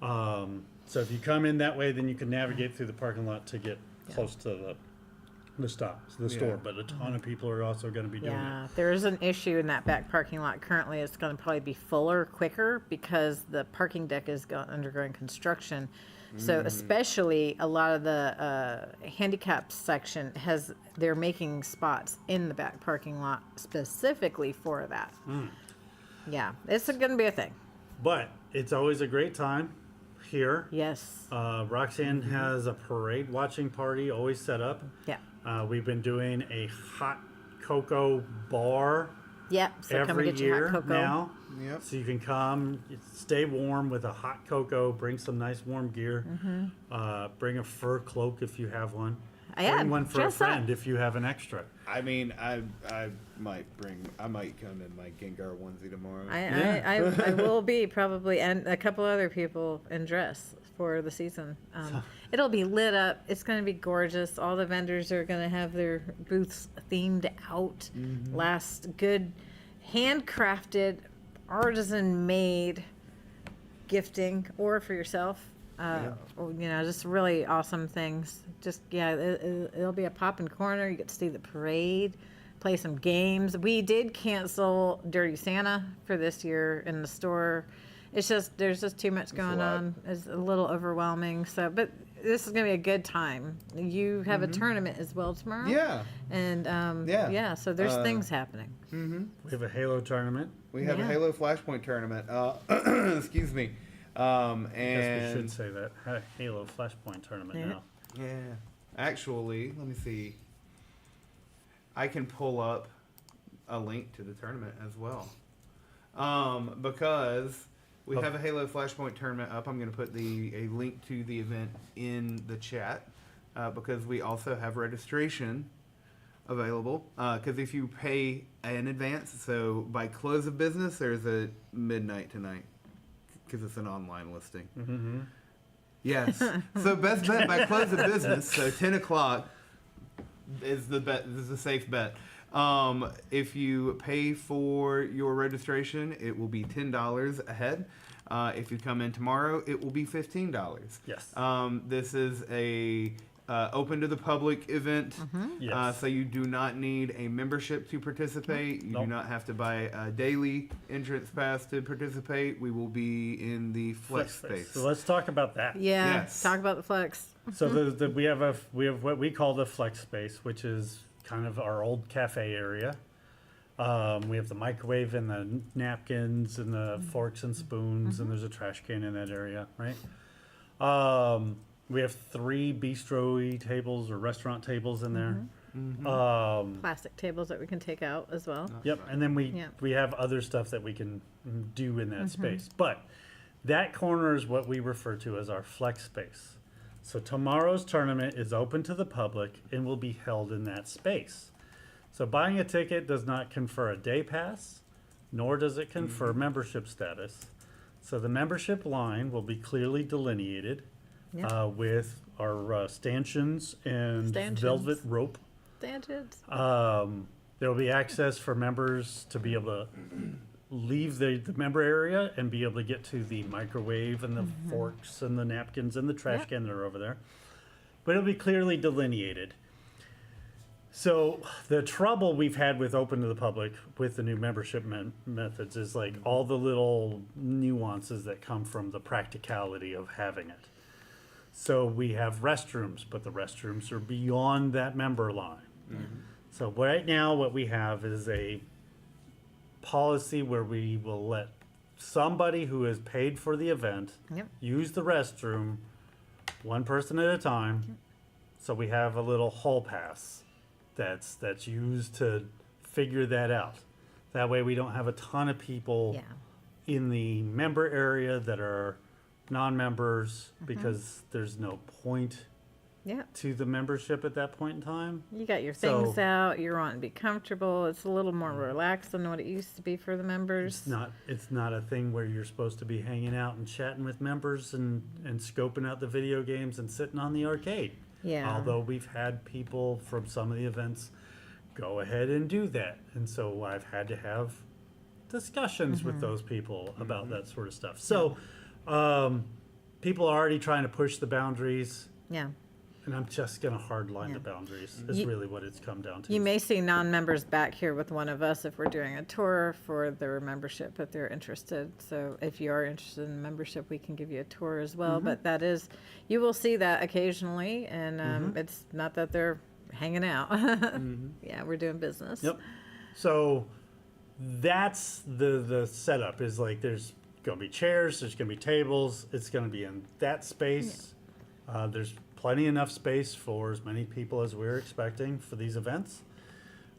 So if you come in that way, then you can navigate through the parking lot to get close to the store, but a ton of people are also going to be doing Yeah, it. there is an issue in that back parking lot currently. It's going to probably be fuller quicker because the parking deck is undergoing construction. So especially a lot of the handicap section they're making spots in the back parking lot specifically for that. Yeah, it's going to be a thing. But it's always a great time here. Yes. Roxanne has a parade watching party always set up. Yeah. We've been doing a hot cocoa bar Yep. So come every and get your year hot cocoa. now. Yep. So you can come, stay warm with a hot cocoa, bring some nice warm gear, bring a fur cloak if you have one. Yeah, Bring one for a dress up. friend if you have an extra. I mean, I might come in my Gengar onesie tomorrow. I will be probably, and a couple other people in dress for the season. It'll be lit up. It's going to be gorgeous. All the vendors are going to have their booths themed out. Last good handcrafted, artisan made gifting or for yourself. Or, just really awesome things. Just, it'll be a poppin' corner. You get to see the parade, play some games. We did cancel Dirty Santa for this year in the store. It's just, there's just too much going on. It's a little overwhelming. So, but this is going to be a good time. You have a tournament as well tomorrow. Yeah. And, so there's things happening. We have a Halo tournament. We have a Yeah. Halo Flashpoint tournament. Excuse me. I guess And we should say that. Halo Flashpoint tournament Yeah. now. yeah, actually, let me see. I can pull up a link to the tournament as well. Because we have a Halo Flashpoint tournament up. I'm going to put a link to the event in the chat because we also have registration available. Because if you pay in advance, so by close of business, there's a midnight tonight because it's an online listing. Mm-hmm. Yes. So best bet by close of business. So 10 o'clock is the bet. This is a safe bet. If you pay for your registration, it will be $10 ahead. If you come in tomorrow, it will be $15. Yes. This is a open to the public event. Yes. So you do not need a membership to participate. You Nope. do not have to buy a daily entrance pass to participate. We will be in the flex space. So let's talk about that. Yeah. Yes. Talk about the flex. So we have what we call the flex space, which is kind of our old cafe area. We have the microwave and the napkins and the forks and spoons, and there's a trash can in that area, right? We have 3 bistro-y tables or restaurant tables in there. Plastic tables that we can take out as well. Yep, and then Yeah. we have other stuff that we can do in that space. But that corner is what we refer to as our flex space. So tomorrow's tournament is open to the public and will be held in that space. So buying a ticket does not confer a day pass, nor does it confer membership status. So the membership line will be clearly delineated Yeah. with our stanchions and Stanchions. velvet rope. Standards. There will be access for members to be able to leave the member area and be able to get to the microwave and the forks and the napkins and the trash Yep. can that are over there. But it'll be clearly delineated. So the trouble we've had with open to the public with the new membership methods is like all the little nuances that come from the practicality of having it. So we have restrooms, but the restrooms are beyond that member line. So right now what we have is a policy where we will let somebody who has paid for the event Yep. use the restroom, one person at a time. So we have a little hall pass that's used to figure that out. That way we don't have a ton of people Yeah. in the member area that are non-members because there's no point Yeah. to the membership at that point in time. You got your So- things out. You're wanting to be comfortable. It's a little more relaxed than what it used to be for the members. It's not a thing where you're supposed to be hanging out and chatting with members and scoping out the video games and sitting on the arcade. Yeah. Although we've had people from some of the events go ahead and do that. And so I've had to have discussions with those people about that sort of stuff. So people are already trying to push the boundaries. Yeah. And I'm just going to hardline the boundaries is really what it's come down to. You may see non-members back here with one of us if we're doing a tour for their membership if they're interested. So if you are interested in membership, we can give you a tour as well. But that is, you will see that occasionally, and it's not that they're hanging out. Yeah, we're doing business. Yep. So that's the setup is like there's going to be chairs, there's going to be tables, it's going to be in that space. There's plenty enough space for as many people as we're expecting for these events.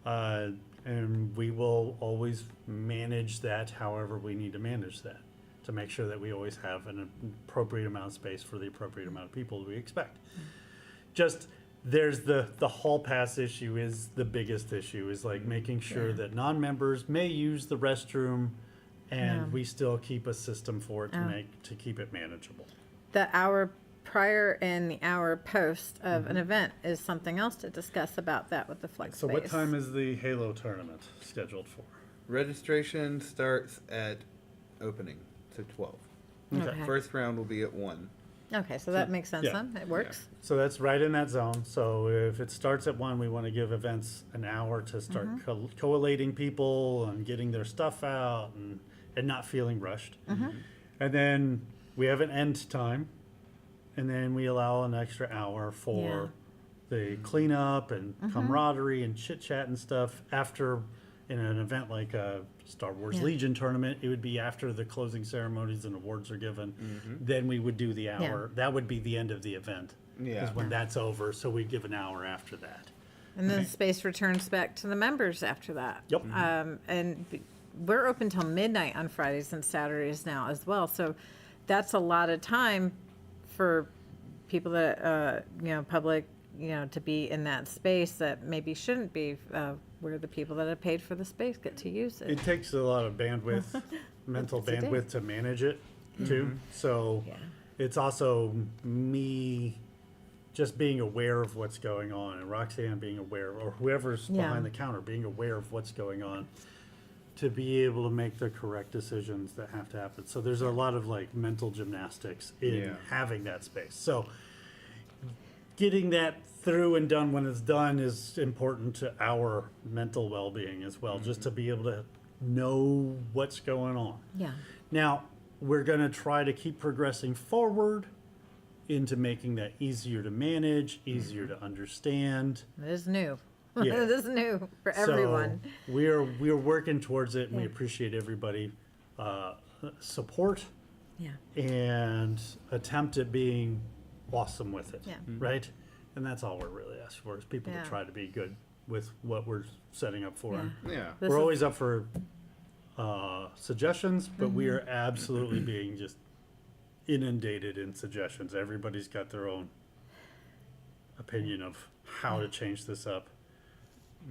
And we will always manage that however we need to manage that to make sure that we always have an appropriate amount of space for the appropriate amount of people we expect. Just there's the hall pass issue is the biggest issue is like making sure that non-members may use the restroom and we still keep a system for it to keep it manageable. The hour prior and the hour post of an event is something else to discuss about that with the flex So space. what time is the Halo tournament scheduled for? Registration starts at opening, so 12. Okay. First round will be at 1. Okay, so that makes sense then. It works. So that's right in that zone. So if it starts at 1, we want to give events an hour to start collating people and getting their stuff out and not feeling rushed. And then we have an end time. And then we allow an extra hour for the cleanup and camaraderie and chit chat and stuff after in an event like a Star Wars Legion tournament. It would be after the closing ceremonies and awards are given. Then we would do the hour. That would be the end of the event. Yeah. Is when that's over. So we'd give an hour after that. And then space returns back to the members after that. Yep. We're open till midnight on Fridays and Saturdays now as well. So that's a lot of time for people that, public, to be in that space that maybe shouldn't be, where the people that have paid for the space get to use it. It takes a lot of bandwidth, mental bandwidth to manage it too. So it's also me just being aware of what's going on and Roxanne being aware, or whoever's behind the counter being aware of what's going on to be able to make the correct decisions that have to happen. So there's a lot of like mental gymnastics in having that space. So getting that through and done when it's done is important to our mental well-being as well, just to be able to know what's going on. Yeah. Now, we're going to try to keep progressing forward into making that easier to manage, easier to understand. It is new. Yeah. It is new for everyone. So we're working towards it, and we appreciate everybody support and attempt at being awesome with it, right? And that's all we're really asking for is people to try to be good with what we're setting up for. Yeah. We're always up for suggestions, but we are absolutely being just inundated in suggestions. Everybody's got their own opinion of how to change this up.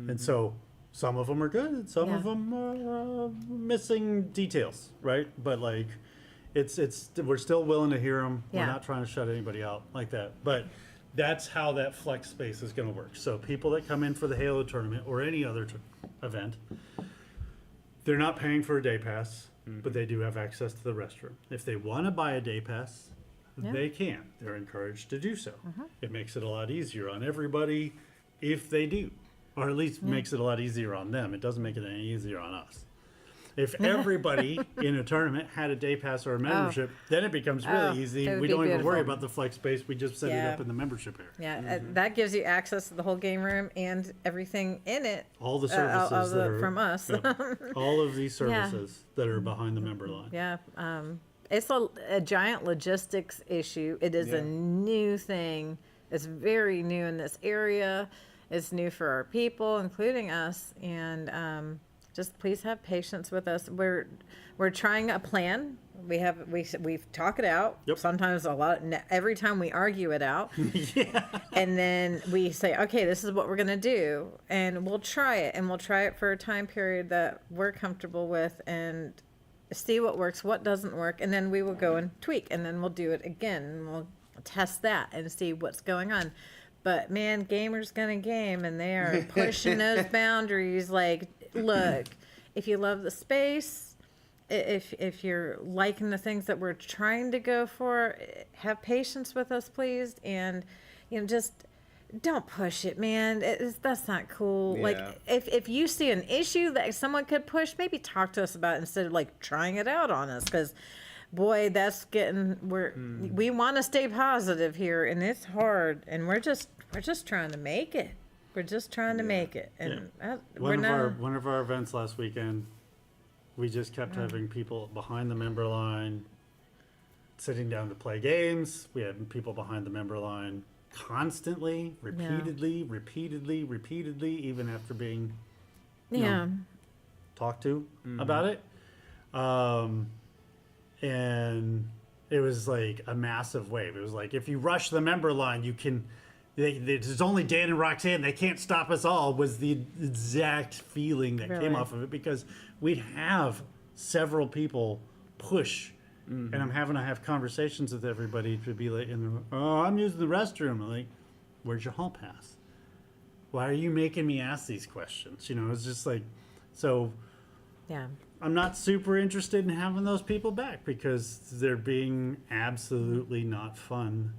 And so some of them are good and some of them are missing details, right? But like it's we're still willing to hear them. We're not trying to shut anybody out like that. But that's how that flex space is going to work. So people that come in for the Halo tournament or any other event, they're not paying for a day pass, but they do have access to the restroom. If they want to buy a day pass, they can. They're encouraged to do so. It makes it a lot easier on everybody if they do. Or at least makes it a lot easier on them. It doesn't make it any easier on us. If everybody in a tournament had a day pass or a membership, then it becomes really easy. We don't even worry about the flex space. We just set it up in the membership area. Yeah, that gives you access to the whole game room and everything in it. All the services that are from us. all of these services that are behind the member line. Yeah, it's a giant logistics issue. It is a new thing. It's very new in this area. It's new for our people, including us, and just please have patience with us. We're trying a plan. We've talked it out. Yep. Sometimes every time we argue it out, and then we say, okay, this is what we're gonna do, and we'll try it, and we'll try it for a time period that we're comfortable with, and see what works, what doesn't work, and then we will go and tweak, and then we'll do it again, and we'll test that and see what's going on. But man, gamers gonna game, and they are pushing those boundaries. Like, look, if you love the space, if you're liking the things that we're trying to go for, have patience with us, please. And just don't push it, man. That's not cool. Yeah. Like, if you see an issue that someone could push, maybe talk to us about it instead of like trying it out on us. Because, boy, that's we want to stay positive here, and it's hard. And we're just trying to make it. We're just trying to make it. And One of our events last weekend, we just kept having people behind the member line sitting down to play games. We had people behind the member line constantly, repeatedly, even after being talked to about it. And it was like a massive wave. It was like, if you rush the member line, you can... There's only Dan and Roxanne. They can't stop us all, was the exact feeling that came off of it, because we'd have several people push. And I'm having to have conversations with everybody to be like, I'm using the restroom. I'm like, where's your hall pass? Why are you making me ask these questions? It's just like, so I'm not super interested in having those people back, because they're being absolutely not fun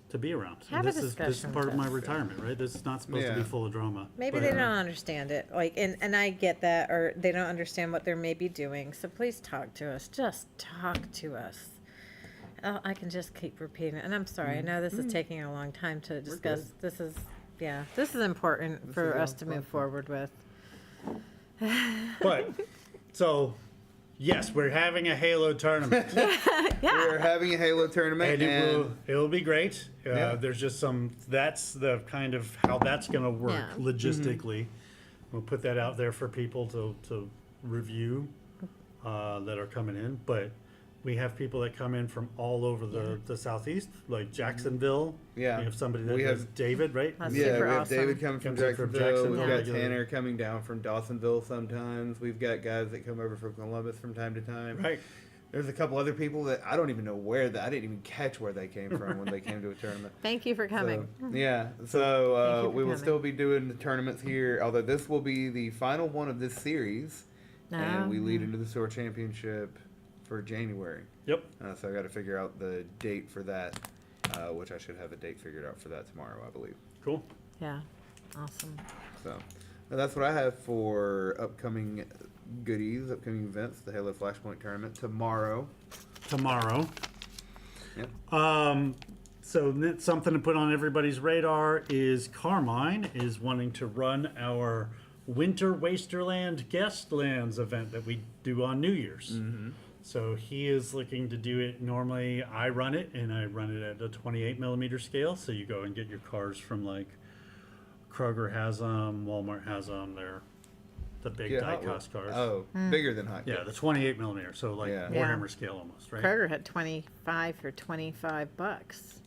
to be around. Have this is part of my retirement, right? This is not supposed to be full of drama. Maybe they don't understand it, like, and I get that, or they don't understand what they're maybe doing. So please talk to us. Just talk to us. I can just keep repeating it, and I'm sorry. I know this is taking a long time to discuss. This is important for us to move forward with. But so. Yes, we're having a Halo tournament. We're having a Halo tournament, and it'll be great. There's just that's the kind of how that's going to work logistically. We'll put that out there for people to review that are coming in. But we have people that come in from all over the Southeast, like Jacksonville. Yeah. We have somebody that has David, right? That's we have awesome. David coming from Jacksonville. We've got Tanner coming down from Dawsonville sometimes. We've got guys that come over from Columbus from time to time. Right. There's a couple other people that I don't even know I didn't even catch where they came from when they came to a tournament. Thank you for coming. So we will still be doing the tournaments here, although this will be the final one of this series. And we lead into the Store Championship for January. Yep. So I got to figure out the date for that, which I should have a date figured out for that tomorrow, I believe. Cool. Yeah. Awesome. So that's what I have for upcoming goodies, upcoming events. The Halo Flashpoint tournament tomorrow. Yep. So something to put on everybody's radar is Carmine is wanting to run our Winter Wasterland Guestlands event that we do on New Year's. Mm-hmm. So he is looking to do it. Normally I run it, and I run it at a 28 millimeter scale. So you go and get your cars from, like, Kroger has them, Walmart has them. They're the big die-cast cars. Oh, bigger than Hot Wheels. Yeah, the 28 millimeter. So like Warhammer scale almost, right? Kroger had 25 for $25,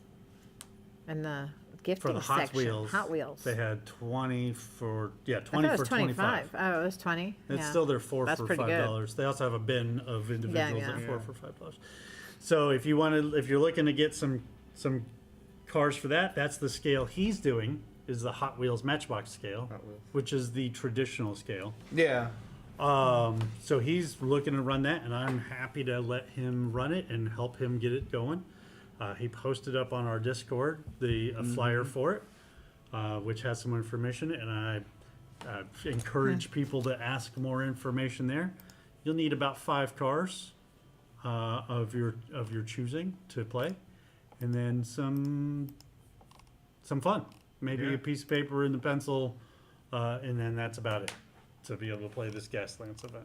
and the gifting for the Hot section. Wheels. They had 20 for 20 for 25. Oh, it was 20. It's still their $4 That's for pretty $5. good. They also have a bin of individuals at $4 for $5. So if you're looking to get some cars for that, that's the scale he's doing. Is the Hot Wheels Matchbox scale, which is the traditional scale. Yeah. So he's looking to run that, and I'm happy to let him run it and help him get it going. He posted up on our Discord a flyer for it, which has some information, and I encourage people to ask more information there. You'll need about 5 cars of your choosing to play, and then some fun. Maybe a piece of paper and a pencil, and then that's about it to be able to play this Gaslands event.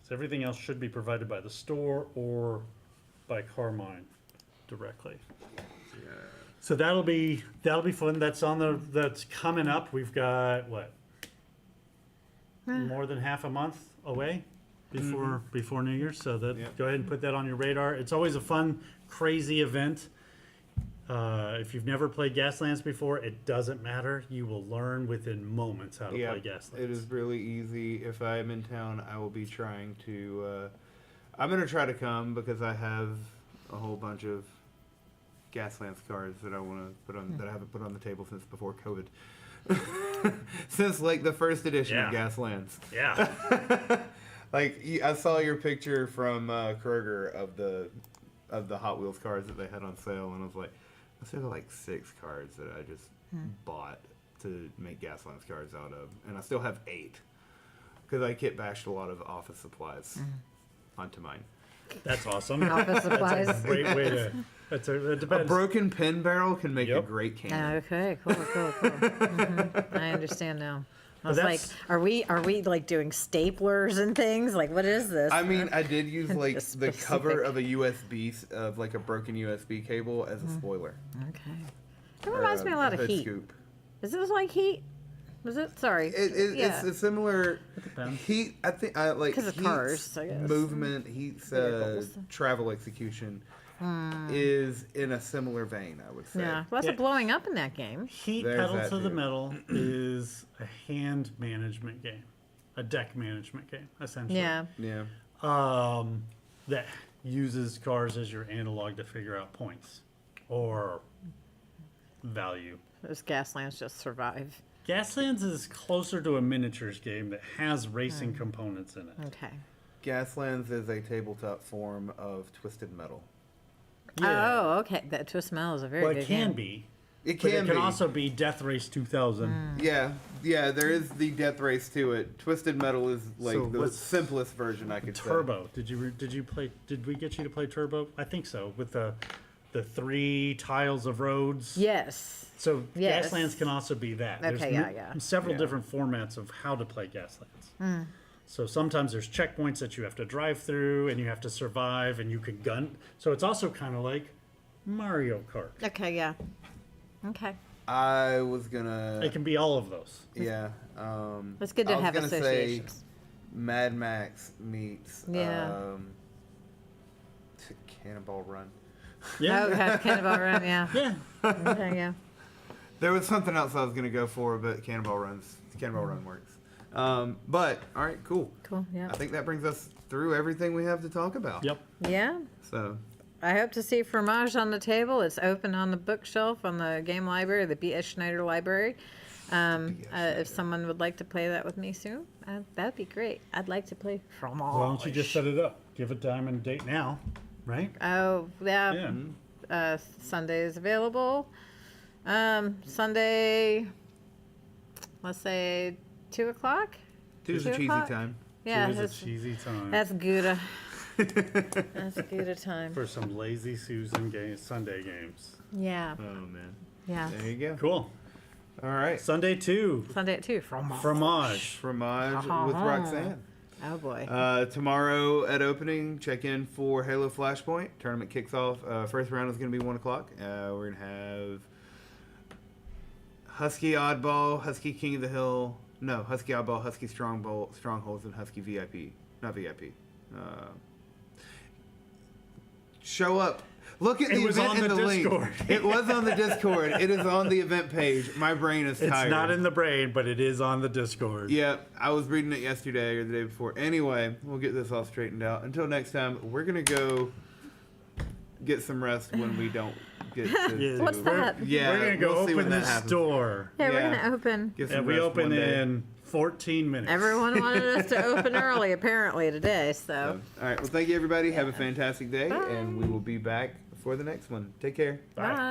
So everything else should be provided by the store or by Carmine directly. Yeah. So that'll be fun. That's coming up. We've got more than half a month away before New Year's. So go ahead and put that on your radar. It's always a fun, crazy event. If you've never played Gaslands before, it doesn't matter. You will learn within moments how to play Gaslands. It is really easy. If I am in town, I will be trying to... I'm going to try to come because I have a whole bunch of Gaslands cards that I want to put on that I haven't put on the table since before COVID. Since like the first edition of Gaslands. Yeah. Like I saw your picture from Kroger of the Hot Wheels cars that they had on sale, and I was like, I still got like 6 cards that I just bought to make Gaslands cards out of, and I still have 8 because I kit bashed a lot of office supplies onto mine. That's awesome. Office supplies. That's a great way to. It A depends. broken pen barrel can make a Yep. great cannon. Okay, cool. I understand now. I was like, that's- are we like doing staplers and things? Like, what is this? I mean, I did use like Just the cover specific. of a USB of like a broken USB cable as a spoiler. Okay. It reminds me a lot of hood Heat. Scoop. Is this like Heat? Was it? Sorry. It's a similar depends. Heat. I think I like 'Cause of Heat's cars, I guess. movement. Heat's Vehicles. travel execution is in a similar vein. I would say. Yeah. Lots of Yeah. blowing up in that game. Heat There's Pedal that to the too. Metal is a hand management game, a deck management game, essentially. Yeah. Yeah. That uses cars as your analog to figure out points or value. Those Gaslands just survive. Gaslands is closer to a miniatures game that has racing components in it. Okay. Gaslands is a tabletop form of Twisted Metal. Oh, okay. That Twist Metal is a very Well, good it can game. be. It But can it can be. also be Death Race 2000. Yeah, there is the death race to it. Twisted Metal is like So the what's- simplest version I could Turbo. Did you play? Did we get you to play Turbo? I think so. With the 3 tiles of roads. Yes. So Yes. Gaslands can also be that. There's Okay, yeah. several Yeah. different formats of how to play Gaslands. So sometimes there's checkpoints that you have to drive through, and you have to survive, and you can gun. So it's also kind of like Mario Kart. Okay, yeah. Okay. say. I was gonna. It can be all of those. Yeah. It's good to I was have gonna say associations. Mad Max meets Yeah. Cannonball Run. Yeah. Oh, have Cannonball Run, yeah. Yeah. Okay, yeah. There was something else I was gonna go for, but Cannonball Run works. But all right, cool. Cool, yeah. I think that brings us through everything we have to talk about. Yep. Yeah. So I hope to see Fromage on the table. It's open on the bookshelf on the game library, the B.S. Schneider Library. If someone would like to play that with me soon, that'd be great. I'd like to play Fromage. Why don't you just set it up? Give a time and date now, right? Oh, yeah. Yeah. Sunday is available. Sunday, let's say 2 o'clock? two's a 2 cheesy o'clock? time. Yeah, It was a that's, cheesy time that's good. That's good a time. for some lazy Susan Sunday games. Yeah, Oh man. yeah. There you go. Cool. All right. Sunday 2. Sunday at 2. Fromage. Fromage. Fromage with Roxanne. Oh, boy. Tomorrow at opening, check in for Halo Flashpoint. Tournament kicks off. First round is going to be 1 o'clock. We're going to have Husky Oddball, Husky King of the Hill. No, Husky Oddball, Husky Strongholds, and Husky VIP. Not VIP. Show up. Look at the It was event on in the the link. Discord. It was on the Discord. It is on the event page. My brain is It's tired. not in the brain, but it is on the Discord. Yeah, I was reading it yesterday or the day before. Anyway, we'll get this all straightened out. Until next time, we're going to go get some rest when we don't get to Yeah, What's that? Yeah, We're going to go we'll see open when that this happens. door. Yeah, we're yeah. going to open. Get some And we rest open one day. in 14 minutes. Everyone wanted us to open early, apparently, today, so. All right, well, thank you, everybody. Have a fantastic day, and we will be back for the next one. Take care. Bye. Bye.